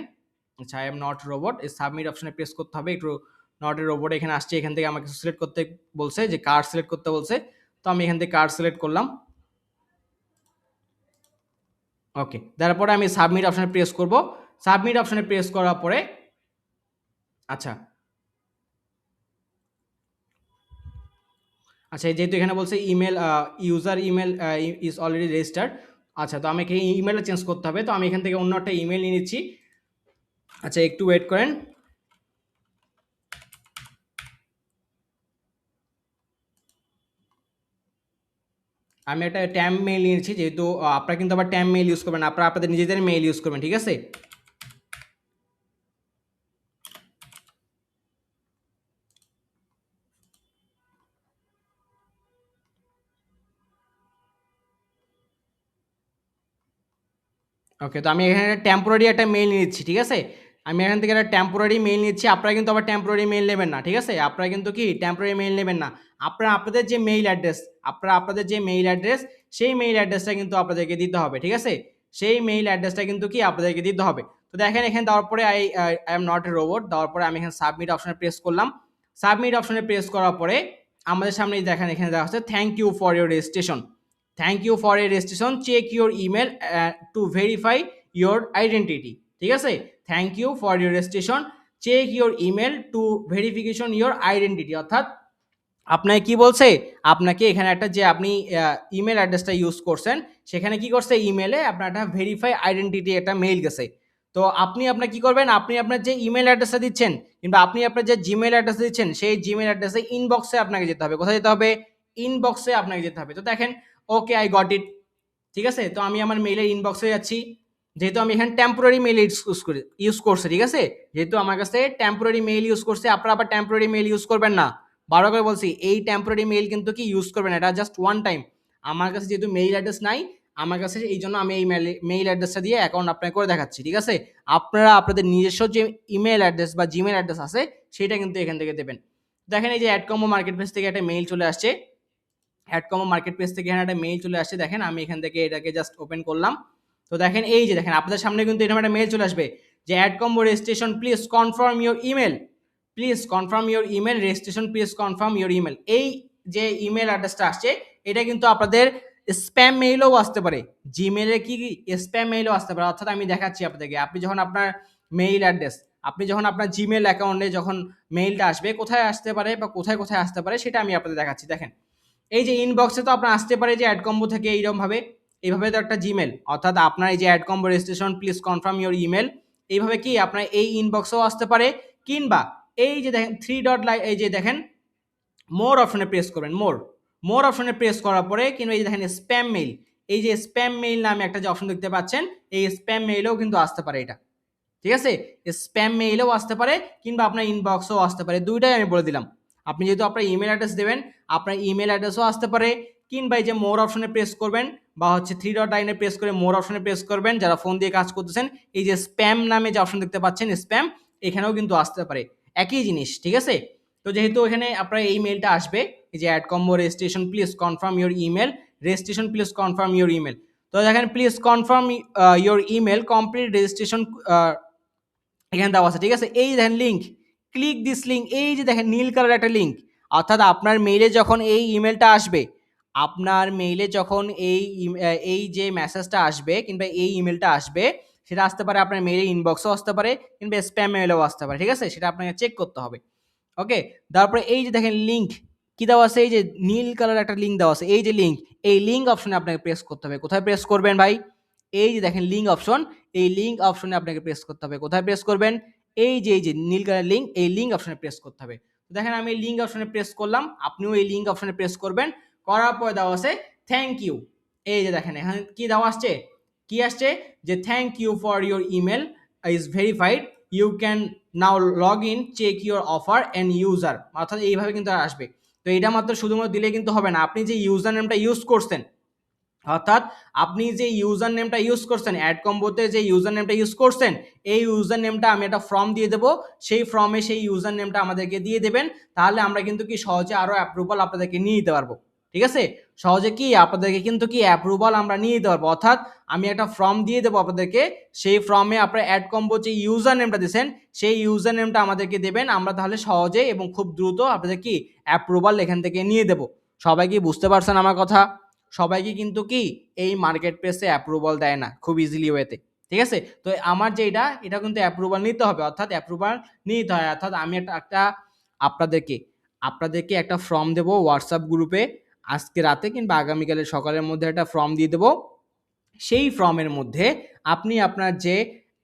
আচ্ছা আই এম নট রোবট, এই সাবমিট অপশনে প্রেস করতে হবে। একটু নট এ রোবট এখানে আসছে, এখান থেকে আমাকে সিলেক্ট করতে বলছে, যে কার্ড সিলেক্ট করতে বলছে, তো আমি এখান থেকে কার্ড সিলেক্ট করলাম। ওকে, তারপরে আমি সাবমিট অপশনে প্রেস করব। সাবমিট অপশনে প্রেস করার পরে, আচ্ছা আচ্ছা যেহেতু এখানে বলছে email user email is already registered, আচ্ছা তো আমাকে এই ইমেলটা চেঞ্জ করতে হবে। তো আমি এখান থেকে অন্য একটা ইমেল নিয়ে নিচ্ছি। আচ্ছা একটু ওয়েট করেন। আমি একটা ট্যাম মেইল নিয়েছি, যেহেতু আপনারা কিন্তু আবার ট্যাম মেইল ইউজ করবেন, আপনারা আপনাদের নিজেদের মেইল ইউজ করবেন, ঠিক আছে। ওকে, তো আমি এখানে টেম্পোরারি একটা মেইল নিচ্ছি, ঠিক আছে। আমি এখান থেকে একটা টেম্পোরারি মেইল নিচ্ছি, আপনারা কিন্তু আবার টেম্পোরারি মেইল নেবেন না, ঠিক আছে। আপনারা কিন্তু কি টেম্পোরারি মেইল নেবেন না, আপনারা আপনাদের যে মেইল অ্যাড্রেস, আপনারা আপনাদের যে মেইল অ্যাড্রেস, সেই মেইল অ্যাড্রেসটা কিন্তু আপনাদেরকে দিতে হবে, ঠিক আছে। সেই মেইল অ্যাড্রেসটা কিন্তু কি আপনাদেরকে দিতে হবে। তো দেখেন এখানে দেওয়ার পরে I am not a robot দেওয়ার পরে আমি এখানে সাবমিট অপশনে প্রেস করলাম। সাবমিট অপশনে প্রেস করার পরে আমাদের সামনে দেখেন এখানে দেওয়া হচ্ছে thank you for your registration, thank you for a registration, check your email to verify your identity, ঠিক আছে। Thank you for your registration, check your email to verification your identity, অর্থাৎ আপনাকে কি বলছে, আপনাকে এখানে একটা যে আপনি ইমেল অ্যাড্রেসটা ইউজ করছেন, সেখানে কি করছে, ইমেলে আপনার একটা ভেরিফাই আইডেন্টিটি একটা মেইল গেছে। তো আপনি আপনার কি করবেন, আপনি আপনার যে ইমেল অ্যাড্রেসটা দিচ্ছেন, কিংবা আপনি আপনার যে জিমেল অ্যাড্রেস দিচ্ছেন, সেই জিমেল অ্যাড্রেসে ইনবক্সে আপনাকে যেতে হবে। কোথায় যেতে হবে, ইনবক্সে আপনাকে যেতে হবে। তো দেখেন ওকে আই গট ইট, ঠিক আছে। তো আমি আমার মেইলের ইনবক্সে যাচ্ছি, যেহেতু আমি এখানে টেম্পোরারি মেইল ইউজ করছি, ঠিক আছে। যেহেতু আমার কাছে টেম্পোরারি মেইল ইউজ করছে, আপনারা আবার টেম্পোরারি মেইল ইউজ করবেন না, বারো করে বলছি, এই টেম্পোরারি মেইল কিন্তু কি ইউজ করবেন, এটা জাস্ট ওয়ান টাইম। আমার কাছে যেহেতু মেইল অ্যাড্রেস নাই, আমার কাছে এই জন্য আমি এই মেইল অ্যাড্রেসটা দিয়ে অ্যাকাউন্ট আপনাকে করে দেখাচ্ছি, ঠিক আছে। আপনারা আপনাদের নিজস্ব যে ইমেল অ্যাড্রেস বা জিমেল অ্যাড্রেস আছে, সেটা কিন্তু এখান থেকে দেবেন। দেখেন এই যে অ্যাডকমো মার্কেট প্লেস থেকে একটা মেইল চলে আসছে, অ্যাডকমো মার্কেট প্লেস থেকে এখানে একটা মেইল চলে আসছে। দেখেন আমি এখান থেকে এটাকে জাস্ট ওপেন করলাম। তো দেখেন এই যে দেখেন আপনাদের সামনে কিন্তু এরকম একটা মেইল চলে আসবে, যে Adcombo registration please confirm your email, please confirm your email, registration please confirm your email. এই যে ইমেল অ্যাড্রেসটা আসছে, এটা কিন্তু আপনাদের স্প্যাম মেইলও আসতে পারে, জিমেলে কি স্প্যাম মেইলও আসতে পারে। অর্থাৎ আমি দেখাচ্ছি আপনাদেরকে, আপনি যখন আপনার মেইল অ্যাড্রেস, আপনি যখন আপনার জিমেল অ্যাকাউন্টে যখন মেইলটা আসবে, কোথায় আসতে পারে বা কোথায় কোথায় আসতে পারে, সেটা আমি আপনাদের দেখাচ্ছি। দেখেন এই যে ইনবক্সে তো আপনার আসতে পারে যে অ্যাড কম্বো থেকে এইরকমভাবে, এইভাবে তো একটা জিমেল, অর্থাৎ আপনার এই যে AdCombo registration please confirm your email, এইভাবে কি আপনার এই ইনবক্সেও আসতে পারে। কিংবা এই যে দেখেন থ্রি ডট লাইন, এই যে দেখেন মোর অপশনে প্রেস করবেন, মোর অপশনে প্রেস করার পরে, কিংবা এই যে দেখেন স্প্যাম মেইল, এই যে স্প্যাম মেইল নামে একটা যে অপশন দেখতে পাচ্ছেন, এই স্প্যাম মেইলেও কিন্তু আসতে পারে এটা, ঠিক আছে। স্প্যাম মেইলেও আসতে পারে, কিংবা আপনার ইনবক্সও আসতে পারে, দুইটাই আমি বলে দিলাম। আপনি যেহেতু আপনার ইমেল অ্যাড্রেস দেবেন, আপনার ইমেল অ্যাড্রেসও আসতে পারে, কিংবা এই যে মোর অপশনে প্রেস করবেন, বা হচ্ছে থ্রি ডট লাইনে প্রেস করে মোর অপশনে প্রেস করবেন, যারা ফোন দিয়ে কাজ করতেছেন, এই যে স্প্যাম নামে যে অপশন দেখতে পাচ্ছেন স্প্যাম, এখানেও কিন্তু আসতে পারে, একই জিনিস, ঠিক আছে। তো যেহেতু এখানে আপনার এই মেলটা আসবে, এই যে AdCombo registration please confirm your email, registration please confirm your email. তো দেখেন please confirm your email complete registration এখানে দেওয়া আছে, ঠিক আছে। এই দেখেন লিঙ্ক, ক্লিক দিস লিঙ্ক, এই যে দেখেন নীল কালার একটা লিঙ্ক, অর্থাৎ আপনার মেইলে যখন এই ইমেলটা আসবে, আপনার মেইলে যখন এই যে মেসেজটা আসবে কিংবা এই ইমেলটা আসবে, সেটা আসতে পারে আপনার মেইলে ইনবক্সও আসতে পারে কিংবা স্প্যাম মেইলেও আসতে পারে, ঠিক আছে, সেটা আপনাকে চেক করতে হবে। ওকে, তারপরে এই যে দেখেন লিঙ্ক কি দেওয়া আছে, এই যে নীল কালার একটা লিঙ্ক দেওয়া আছে, এই যে লিঙ্ক, এই লিঙ্ক অপশনে আপনাকে প্রেস করতে হবে। কোথায় প্রেস করবেন ভাই? এই যে দেখেন লিঙ্ক অপশন, এই লিঙ্ক অপশনে আপনাকে প্রেস করতে হবে। কোথায় প্রেস করবেন? এই যে নীল কালার লিঙ্ক, এই লিঙ্ক অপশনে প্রেস করতে হবে। তো দেখেন আমি এই লিঙ্ক অপশনে প্রেস করলাম, আপনিও এই লিঙ্ক অপশনে প্রেস করবেন। করার পর দেওয়া আছে থ্যাংক ইউ। এই যে দেখেন এখানে কি দেওয়া আসছে, কি আসছে যে thank you for your email is verified, you can now log in, check your offer and user, অর্থাৎ এইভাবে কিন্তু আসবে। তো এটা মাত্র শুধুমাত্র দিলে কিন্তু হবে না, আপনি যে ইউজার নেমটা ইউজ করছেন, অর্থাৎ আপনি যে ইউজার নেমটা ইউজ করছেন অ্যাড কম্বোতে, যে ইউজার নেমটা ইউজ করছেন, এই ইউজার নেমটা আমি একটা ফর্ম দিয়ে দেবো, সেই ফর্মে সেই ইউজার নেমটা আমাদেরকে দিয়ে দেবেন। তাহলে আমরা কিন্তু কি সহজে আরও অ্যাপ্রুভাল আপনাদেরকে নিয়ে দিতে পারবো, ঠিক আছে, সহজে কি আপনাদেরকে কিন্তু কি অ্যাপ্রুভাল আমরা নিয়ে দিতে পারবো। অর্থাৎ আমি একটা ফর্ম দিয়ে দেবো আপনাদেরকে, সেই ফর্মে আপনার অ্যাড কম্বো যে ইউজার নেমটা দিয়েছেন সেই ইউজার নেমটা আমাদেরকে দেবেন, আমরা তাহলে সহজে এবং খুব দ্রুত আপনাদের কি অ্যাপ্রুভাল এখান থেকে নিয়ে দেবো। সবাই কি বুঝতে পারছেন আমার কথা? সবাইকে কিন্তু কি এই মার্কেট প্লেসে অ্যাপ্রুভাল দেয় না খুব ইজিলি ওয়েতে, ঠিক আছে। তো আমার যে এটা কিন্তু অ্যাপ্রুভাল নিতে হবে, অর্থাৎ অ্যাপ্রুভাল নিতে হয়। অর্থাৎ আমি একটা আপনাদেরকে আপনাদেরকে একটা ফর্ম দেবো হোয়াটসঅ্যাপ গ্রুপে, আজকে রাতে কিংবা আগামীকালের সকালের মধ্যে একটা ফর্ম দিয়ে দেবো। সেই ফর্মের মধ্যে আপনি আপনার যে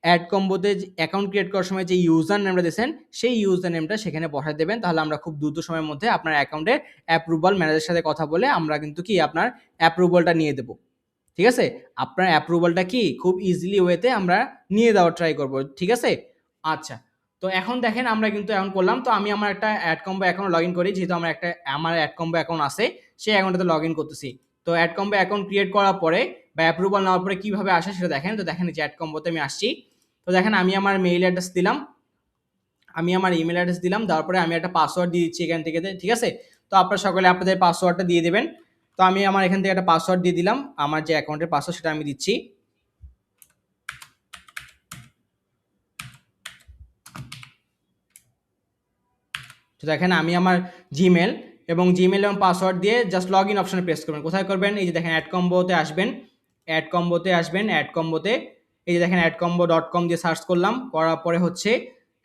অ্যাড কম্বোতে অ্যাকাউন্ট ক্রিয়েট করার সময় যে ইউজার নেমটা দিয়েছেন সেই ইউজার নেমটা সেখানে বসায় দেবেন। তাহলে আমরা খুব দ্রুত সময়ের মধ্যে আপনার অ্যাকাউন্টের অ্যাপ্রুভাল ম্যানেজারের সাথে কথা বলে আমরা কিন্তু কি আপনার অ্যাপ্রুভালটা নিয়ে দেবো, ঠিক আছে। আপনার অ্যাপ্রুভালটা কি খুব ইজিলি ওয়েতে আমরা নিয়ে দেওয়ার ট্রাই করব, ঠিক আছে। আচ্ছা, তো এখন দেখেন আমরা কিন্তু এখন করলাম। তো আমি আমার একটা AdCombo account log in করি, যেহেতু আমার অ্যাড কম্বো অ্যাকাউন্ট আছে, সেই অ্যাকাউন্টটাতে লগ ইন করতেছি। তো অ্যাড কম্বো অ্যাকাউন্ট ক্রিয়েট করার পরে বা অ্যাপ্রুভাল নেওয়ার পরে কীভাবে আসে সেটা দেখেন। তো দেখেন যে অ্যাড কম্বোতে আমি আসছি। তো দেখেন আমি আমার মেইল অ্যাড্রেস দিলাম, আমি আমার ইমেল অ্যাড্রেস দিলাম, তারপরে আমি একটা পাসওয়ার্ড দিয়ে দিচ্ছি এখান থেকে, ঠিক আছে। তো আপনারা সকলে আপনাদের পাসওয়ার্ডটা দিয়ে দেবেন। তো আমি আমার এখান থেকে একটা পাসওয়ার্ড দিয়ে দিলাম, আমার যে অ্যাকাউন্টের পাসওয়ার্ড সেটা আমি দিচ্ছি। তো দেখেন আমি আমার জিমেল এবং পাসওয়ার্ড দিয়ে জাস্ট লগ ইন অপশনে প্রেস করবেন। কোথায় করবেন? এই যে দেখেন অ্যাড কম্বোতে আসবেন, অ্যাড কম্বোতে এই যে দেখেন adcombo.com দিয়ে সার্চ করলাম, করার পরে হচ্ছে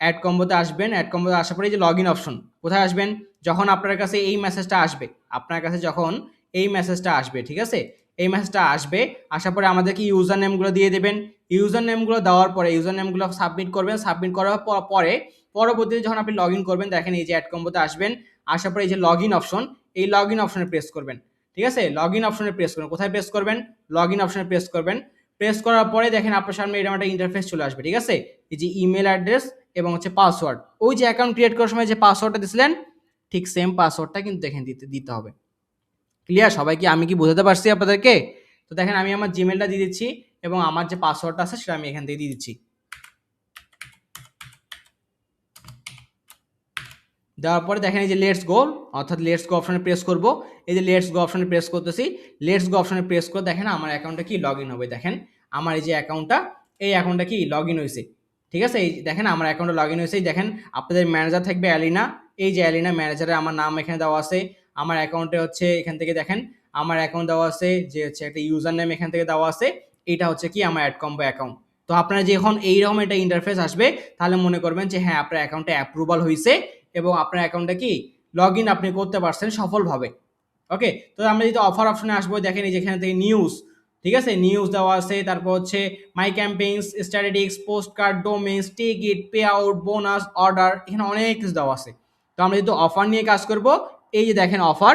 অ্যাড কম্বোতে আসবেন। অ্যাড কম্বোতে আসার পরে এই যে লগ ইন অপশন, কোথায় আসবেন? যখন আপনার কাছে এই মেসেজটা আসবে, আপনার কাছে যখন এই মেসেজটা আসবে, ঠিক আছে, এই মেসেজটা আসবে, আসার পরে আমাদেরকে ইউজার নেমগুলো দিয়ে দেবেন। ইউজার নেমগুলো দেওয়ার পরে ইউজার নেমগুলো সাবমিট করবেন। সাবমিট করার পরে পরবর্তীতে যখন আপনি লগ ইন করবেন, দেখেন এই যে অ্যাড কম্বোতে আসবেন, আসার পরে এই যে লগ ইন অপশন, এই লগ ইন অপশনে প্রেস করবেন, ঠিক আছে। লগ ইন অপশনে প্রেস করবেন। কোথায় প্রেস করবেন? লগ ইন অপশনে প্রেস করবেন। প্রেস করার পরে দেখেন আপনার সামনে এরকম একটা ইন্টারফেস চলে আসবে, ঠিক আছে। এই যে ইমেল অ্যাড্রেস এবং হচ্ছে পাসওয়ার্ড, ওই যে অ্যাকাউন্ট ক্রিয়েট করার সময় যে পাসওয়ার্ডটা দিয়েছিলেন ঠিক সেম পাসওয়ার্ডটা কিন্তু দেখেন দিতে হবে। ক্লিয়ার সবাই? কি আমি কি বোঝাতে পারছি আপনাদেরকে? তো দেখেন আমি আমার জিমেলটা দিয়ে দিচ্ছি এবং আমার যে পাসওয়ার্ডটা আছে সেটা আমি এখান থেকে দিয়ে দিচ্ছি। দেওয়ার পরে দেখেন এই যে লেটস গো, অর্থাৎ লেটস গো অপশনে প্রেস করব। এই যে লেটস গো অপশনে প্রেস করতেছি, লেটস গো অপশনে প্রেস করে দেখেন আমার অ্যাকাউন্টটা কি লগ ইন হবে। দেখেন আমার এই যে অ্যাকাউন্টটা কি লগ ইন হয়েছে, ঠিক আছে। এই দেখেন আমার অ্যাকাউন্টে লগ ইন হয়েছে। দেখেন আপনাদের ম্যানেজার থাকবে অ্যালিনা, এই যে অ্যালিনা ম্যানেজারে আমার নাম এখানে দেওয়া আছে। আমার অ্যাকাউন্টে হচ্ছে এখান থেকে দেখেন আমার অ্যাকাউন্ট দেওয়া আছে, যে হচ্ছে একটা ইউজার নেম এখান থেকে দেওয়া আছে, এটা হচ্ছে কি আমার অ্যাড কম্বো অ্যাকাউন্ট। তো আপনারা যখন এইরকম একটা ইন্টারফেস আসবে তাহলে মনে করবেন যে হ্যাঁ আপনার অ্যাকাউন্টে অ্যাপ্রুভাল হয়েছে এবং আপনার অ্যাকাউন্টটা কি লগ ইন আপনি করতে পারছেন সফলভাবে। ওকে, তো আমরা যদি অফার অপশনে আসবো, দেখেন এই যেখানে থেকে নিউজ, ঠিক আছে, নিউজ দেওয়া আছে, তারপর হচ্ছে my campaigns, strategics, post card, domains, ticket, pay out, bonus, order, এখানে অনেক কিছু দেওয়া আছে। তো আমরা যদি অফার নিয়ে কাজ করব, এই যে দেখেন অফার,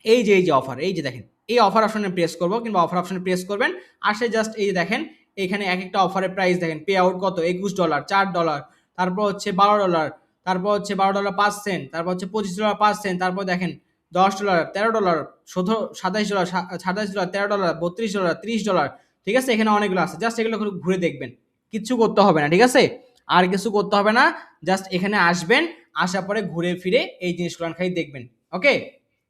এই যে অফার, এই যে দেখেন এই অফার অপশনে প্রেস করবো কিংবা অফার অপশনে প্রেস করবেন, আসে জাস্ট এই যে দেখেন এখানে এক একটা অফারের প্রাইস দেখেন। পে আউট কত? $21, $4, তারপর হচ্ছে $12, তারপর হচ্ছে $12.05, তারপর হচ্ছে $25.05, তারপর দেখেন $10, $13, $27, $27, $13, $32, $30, ঠিক আছে। এখানে অনেকগুলো আছে, জাস্ট এগুলো ঘুরে দেখবেন, কিচ্ছু করতে হবে না, ঠিক আছে, আর কিছু করতে হবে না। জাস্ট এখানে আসবেন, আসার পরে ঘুরে ফিরে এই জিনিসগুলো খালি দেখবেন। ওকে,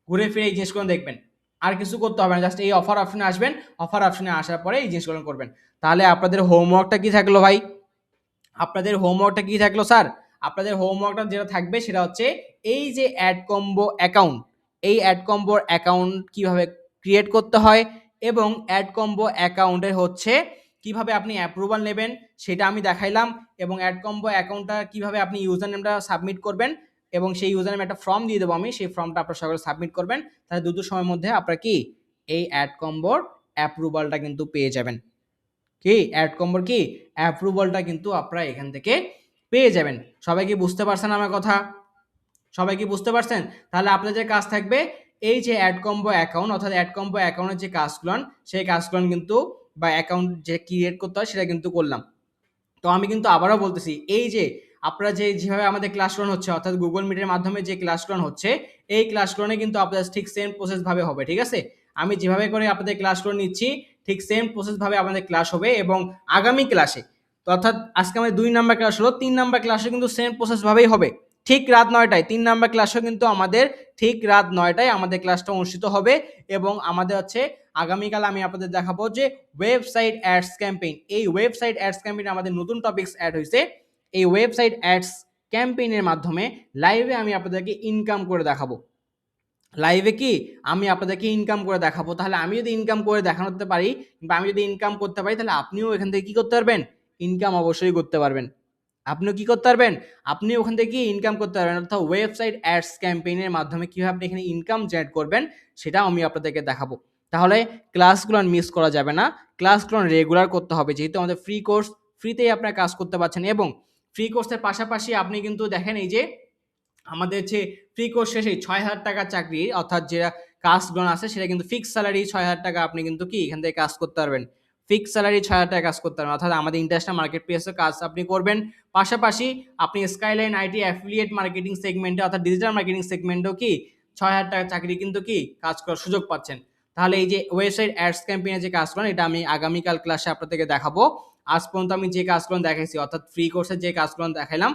ঘুরে ফিরে এই জিনিসগুলো দেখবেন, আর কিছু করতে হবে না। জাস্ট এই অফার অপশনে আসবেন, অফার অপশনে আসার পরে এই জিনিসগুলো করবেন। তাহলে আপনাদের হোমওয়ার্কটা কি থাকলো ভাই? আপনাদের হোমওয়ার্কটা কি থাকলো স্যার? আপনাদের হোমওয়ার্কটা যেটা থাকবে সেটা হচ্ছে এই যে অ্যাড কম্বো অ্যাকাউন্ট, এই অ্যাড কম্বোর অ্যাকাউন্ট কিভাবে ক্রিয়েট করতে হয় এবং অ্যাড কম্বো অ্যাকাউন্টের হচ্ছে কিভাবে আপনি অ্যাপ্রুভাল নেবেন সেটা আমি দেখাইলাম, এবং অ্যাড কম্বো অ্যাকাউন্টটা কিভাবে আপনি ইউজার নেমটা সাবমিট করবেন, এবং সেই ইউজার নেম একটা ফর্ম দিয়ে দেবো আমি, সেই ফর্মটা আপনার সকলে সাবমিট করবেন, তাহলে দ্রুত সময়ের মধ্যে আপনারা কি এই অ্যাড কম্বোর অ্যাপ্রুভালটা কিন্তু পেয়ে যাবেন। কি অ্যাড কম্বোর কি অ্যাপ্রুভালটা কিন্তু আপনারা এখান থেকে পেয়ে যাবেন। সবাই কি বুঝতে পারছেন আমার কথা? সবাই কি বুঝতে পারছেন? তাহলে আপনাদের যে কাজ থাকবে, এই যে অ্যাড কম্বো অ্যাকাউন্ট অর্থাৎ অ্যাড কম্বো অ্যাকাউন্টের যে কাজগুলো, সেই কাজগুলো কিন্তু বা অ্যাকাউন্ট যে ক্রিয়েট করতে হয় সেটা কিন্তু করলাম। তো আমি কিন্তু আবারও বলতেছি, এই যে আপনারা যেভাবে আমাদের ক্লাসগুলো হচ্ছে অর্থাৎ গুগল মিটের মাধ্যমে যে ক্লাসগুলো হচ্ছে, এই ক্লাসগুলো কিন্তু আপনাদের ঠিক সেম প্রসেস ভাবে হবে, ঠিক আছে? আমি যেভাবে করে আপনাদের ক্লাসগুলো নিচ্ছি ঠিক সেম প্রসেস ভাবে আমাদের ক্লাস হবে, এবং আগামী ক্লাসে, তো অর্থাৎ আজকে আমাদের 2 নাম্বার ক্লাস হলো, 3 নাম্বার ক্লাসে কিন্তু সেম প্রসেস ভাবেই হবে, ঠিক রাত 9টায় 3 নাম্বার ক্লাসও কিন্তু আমাদের ঠিক রাত 9টায় আমাদের ক্লাসটা অনুষ্ঠিত হবে। এবং আমাদের হচ্ছে আগামীকাল আমি আপনাদের দেখাবো যে ওয়েবসাইট অ্যাডস ক্যাম্পেইন, এই ওয়েবসাইট অ্যাডস ক্যাম্পেইন আমাদের নতুন টপিকস অ্যাড হয়েছে। এই ওয়েবসাইট অ্যাডস ক্যাম্পেইনের মাধ্যমে লাইভে আমি আপনাদেরকে ইনকাম করে দেখাবো, লাইভে কি আমি আপনাদেরকে ইনকাম করে দেখাবো। তাহলে আমি যদি ইনকাম করে দেখাতে পারি বা আমি যদি ইনকাম করতে পারি, তাহলে আপনিও এখান থেকে কি করতে পারবেন, ইনকাম অবশ্যই করতে পারবেন। আপনিও কি করতে পারবেন, আপনি ওখান থেকে ইনকাম করতে পারবেন, অর্থাৎ ওয়েবসাইট অ্যাডস ক্যাম্পেইনের মাধ্যমে কীভাবে আপনি এখানে ইনকাম জেনারেট করবেন সেটাও আমি আপনাদেরকে দেখাবো। তাহলে ক্লাসগুলো মিস করা যাবে না, ক্লাসগুলো রেগুলার করতে হবে, যেহেতু আমাদের ফ্রি কোর্স, ফ্রিতেই আপনারা কাজ করতে পারছেন। এবং ফ্রি কোর্সের পাশাপাশি আপনি কিন্তু দেখেন এই যে আমাদের যে ফ্রি কোর্স শেষে 6,000 টাকার চাকরি অর্থাৎ যেটা কাজগুলো আছে সেটা কিন্তু ফিক্স স্যালারি 6,000 টাকা আপনি কিন্তু কি এখান থেকে কাজ করতে পারবেন, ফিক্স স্যালারি 6,000 টাকা কাজ করতে পারবেন, অর্থাৎ আমাদের ইন্টারন্যাশনাল মার্কেট প্লেসে কাজ আপনি করবেন। পাশাপাশি আপনি স্কাইলাইন আইটি অ্যাফিলিয়েট মার্কেটিং সেগমেন্টে অর্থাৎ ডিজিটাল মার্কেটিং সেগমেন্টেও কি 6,000 টাকার চাকরি কিন্তু কি কাজ করার সুযোগ পাচ্ছেন। তাহলে এই যে ওয়েবসাইট অ্যাডস ক্যাম্পেইনের যে কাজগুলো, এটা আমি আগামীকাল ক্লাসে আপনাদেরকে দেখাবো। আজ পর্যন্ত আমি যে কাজগুলো দেখাইছি অর্থাৎ ফ্রি কোর্সের যে কাজগুলো দেখাইলাম,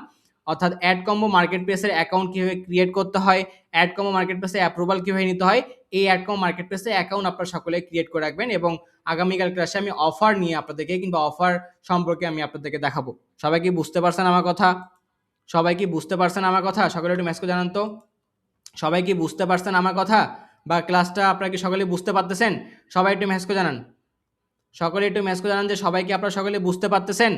অর্থাৎ অ্যাড কম্বো মার্কেট প্লেসের অ্যাকাউন্ট কীভাবে ক্রিয়েট করতে হয়, অ্যাড কম্বো মার্কেট প্লেসে অ্যাপ্রুভাল কীভাবে নিতে হয়, এই অ্যাড কম্বো মার্কেট প্লেসে অ্যাকাউন্ট আপনারা সকলে ক্রিয়েট করে রাখবেন। এবং আগামীকাল ক্লাসে আমি অফার নিয়ে আপনাদেরকে কিংবা অফার সম্পর্কে আমি আপনাদেরকে দেখাবো। সবাই কি বুঝতে পারছেন আমার কথা? সবাই কি বুঝতে পারছেন আমার কথা? সকলে একটু মেসেজ জানান তো, সবাই কি বুঝতে পারছেন আমার কথা, বা ক্লাসটা আপনারা কি সকলে বুঝতে পারতেছেন? সবাই একটু মেসেজ জানান, সকলে একটু মেসেজ জানান যে সবাই কি আপনারা সকলে বুঝতে পারতেছেন?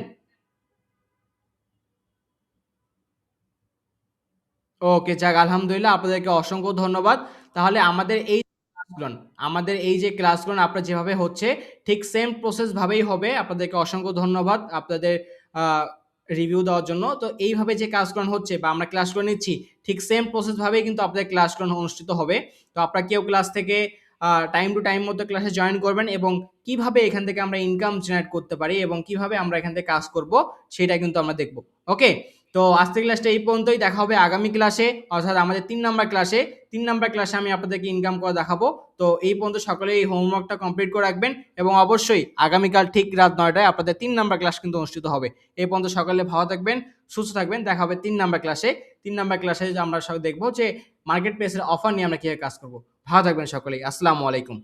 ওকে, যাক আলহামদুলিল্লাহ, আপনাদেরকে অসংখ্য ধন্যবাদ। তাহলে আমাদের এই যে ক্লাসগুলো আপনার যেভাবে হচ্ছে ঠিক সেম প্রসেস ভাবেই হবে। আপনাদেরকে অসংখ্য ধন্যবাদ আপনাদের রিভিউ দেওয়ার জন্য। তো এইভাবে যে কাজগুলো হচ্ছে বা আমরা ক্লাসগুলো নিচ্ছি ঠিক সেম প্রসেস ভাবেই কিন্তু আপনাদের ক্লাসগুলো অনুষ্ঠিত হবে। তো আপনারা কেউ ক্লাস থেকে টাইম টু টাইম মতো ক্লাসে জয়েন করবেন, এবং কিভাবে এখান থেকে আমরা ইনকাম জেনারেট করতে পারি এবং কিভাবে আমরা এখান থেকে কাজ করব সেটা কিন্তু আমরা দেখব। ওকে, তো আজকের ক্লাসটা এই পর্যন্তই। দেখা হবে আগামী ক্লাসে, অর্থাৎ আমাদের 3 নাম্বার ক্লাসে। 3 নাম্বার ক্লাসে আমি আপনাদেরকে ইনকাম করে দেখাবো। তো এই পর্যন্ত সকলে এই হোমওয়ার্কটা কমপ্লিট করে রাখবেন, এবং অবশ্যই আগামীকাল ঠিক রাত 9টায় আপনাদের 3 নাম্বার ক্লাস কিন্তু অনুষ্ঠিত হবে। এই পর্যন্ত সকলে ভালো থাকবেন, সুস্থ থাকবেন। দেখা হবে 3 নাম্বার ক্লাসে। 3 নাম্বার ক্লাসে আমরা সব দেখবো যে মার্কেট প্লেসের অফার নিয়ে আমরা কিভাবে কাজ করব। ভালো থাকবেন সকলেই। আসসালামু আলাইকুম।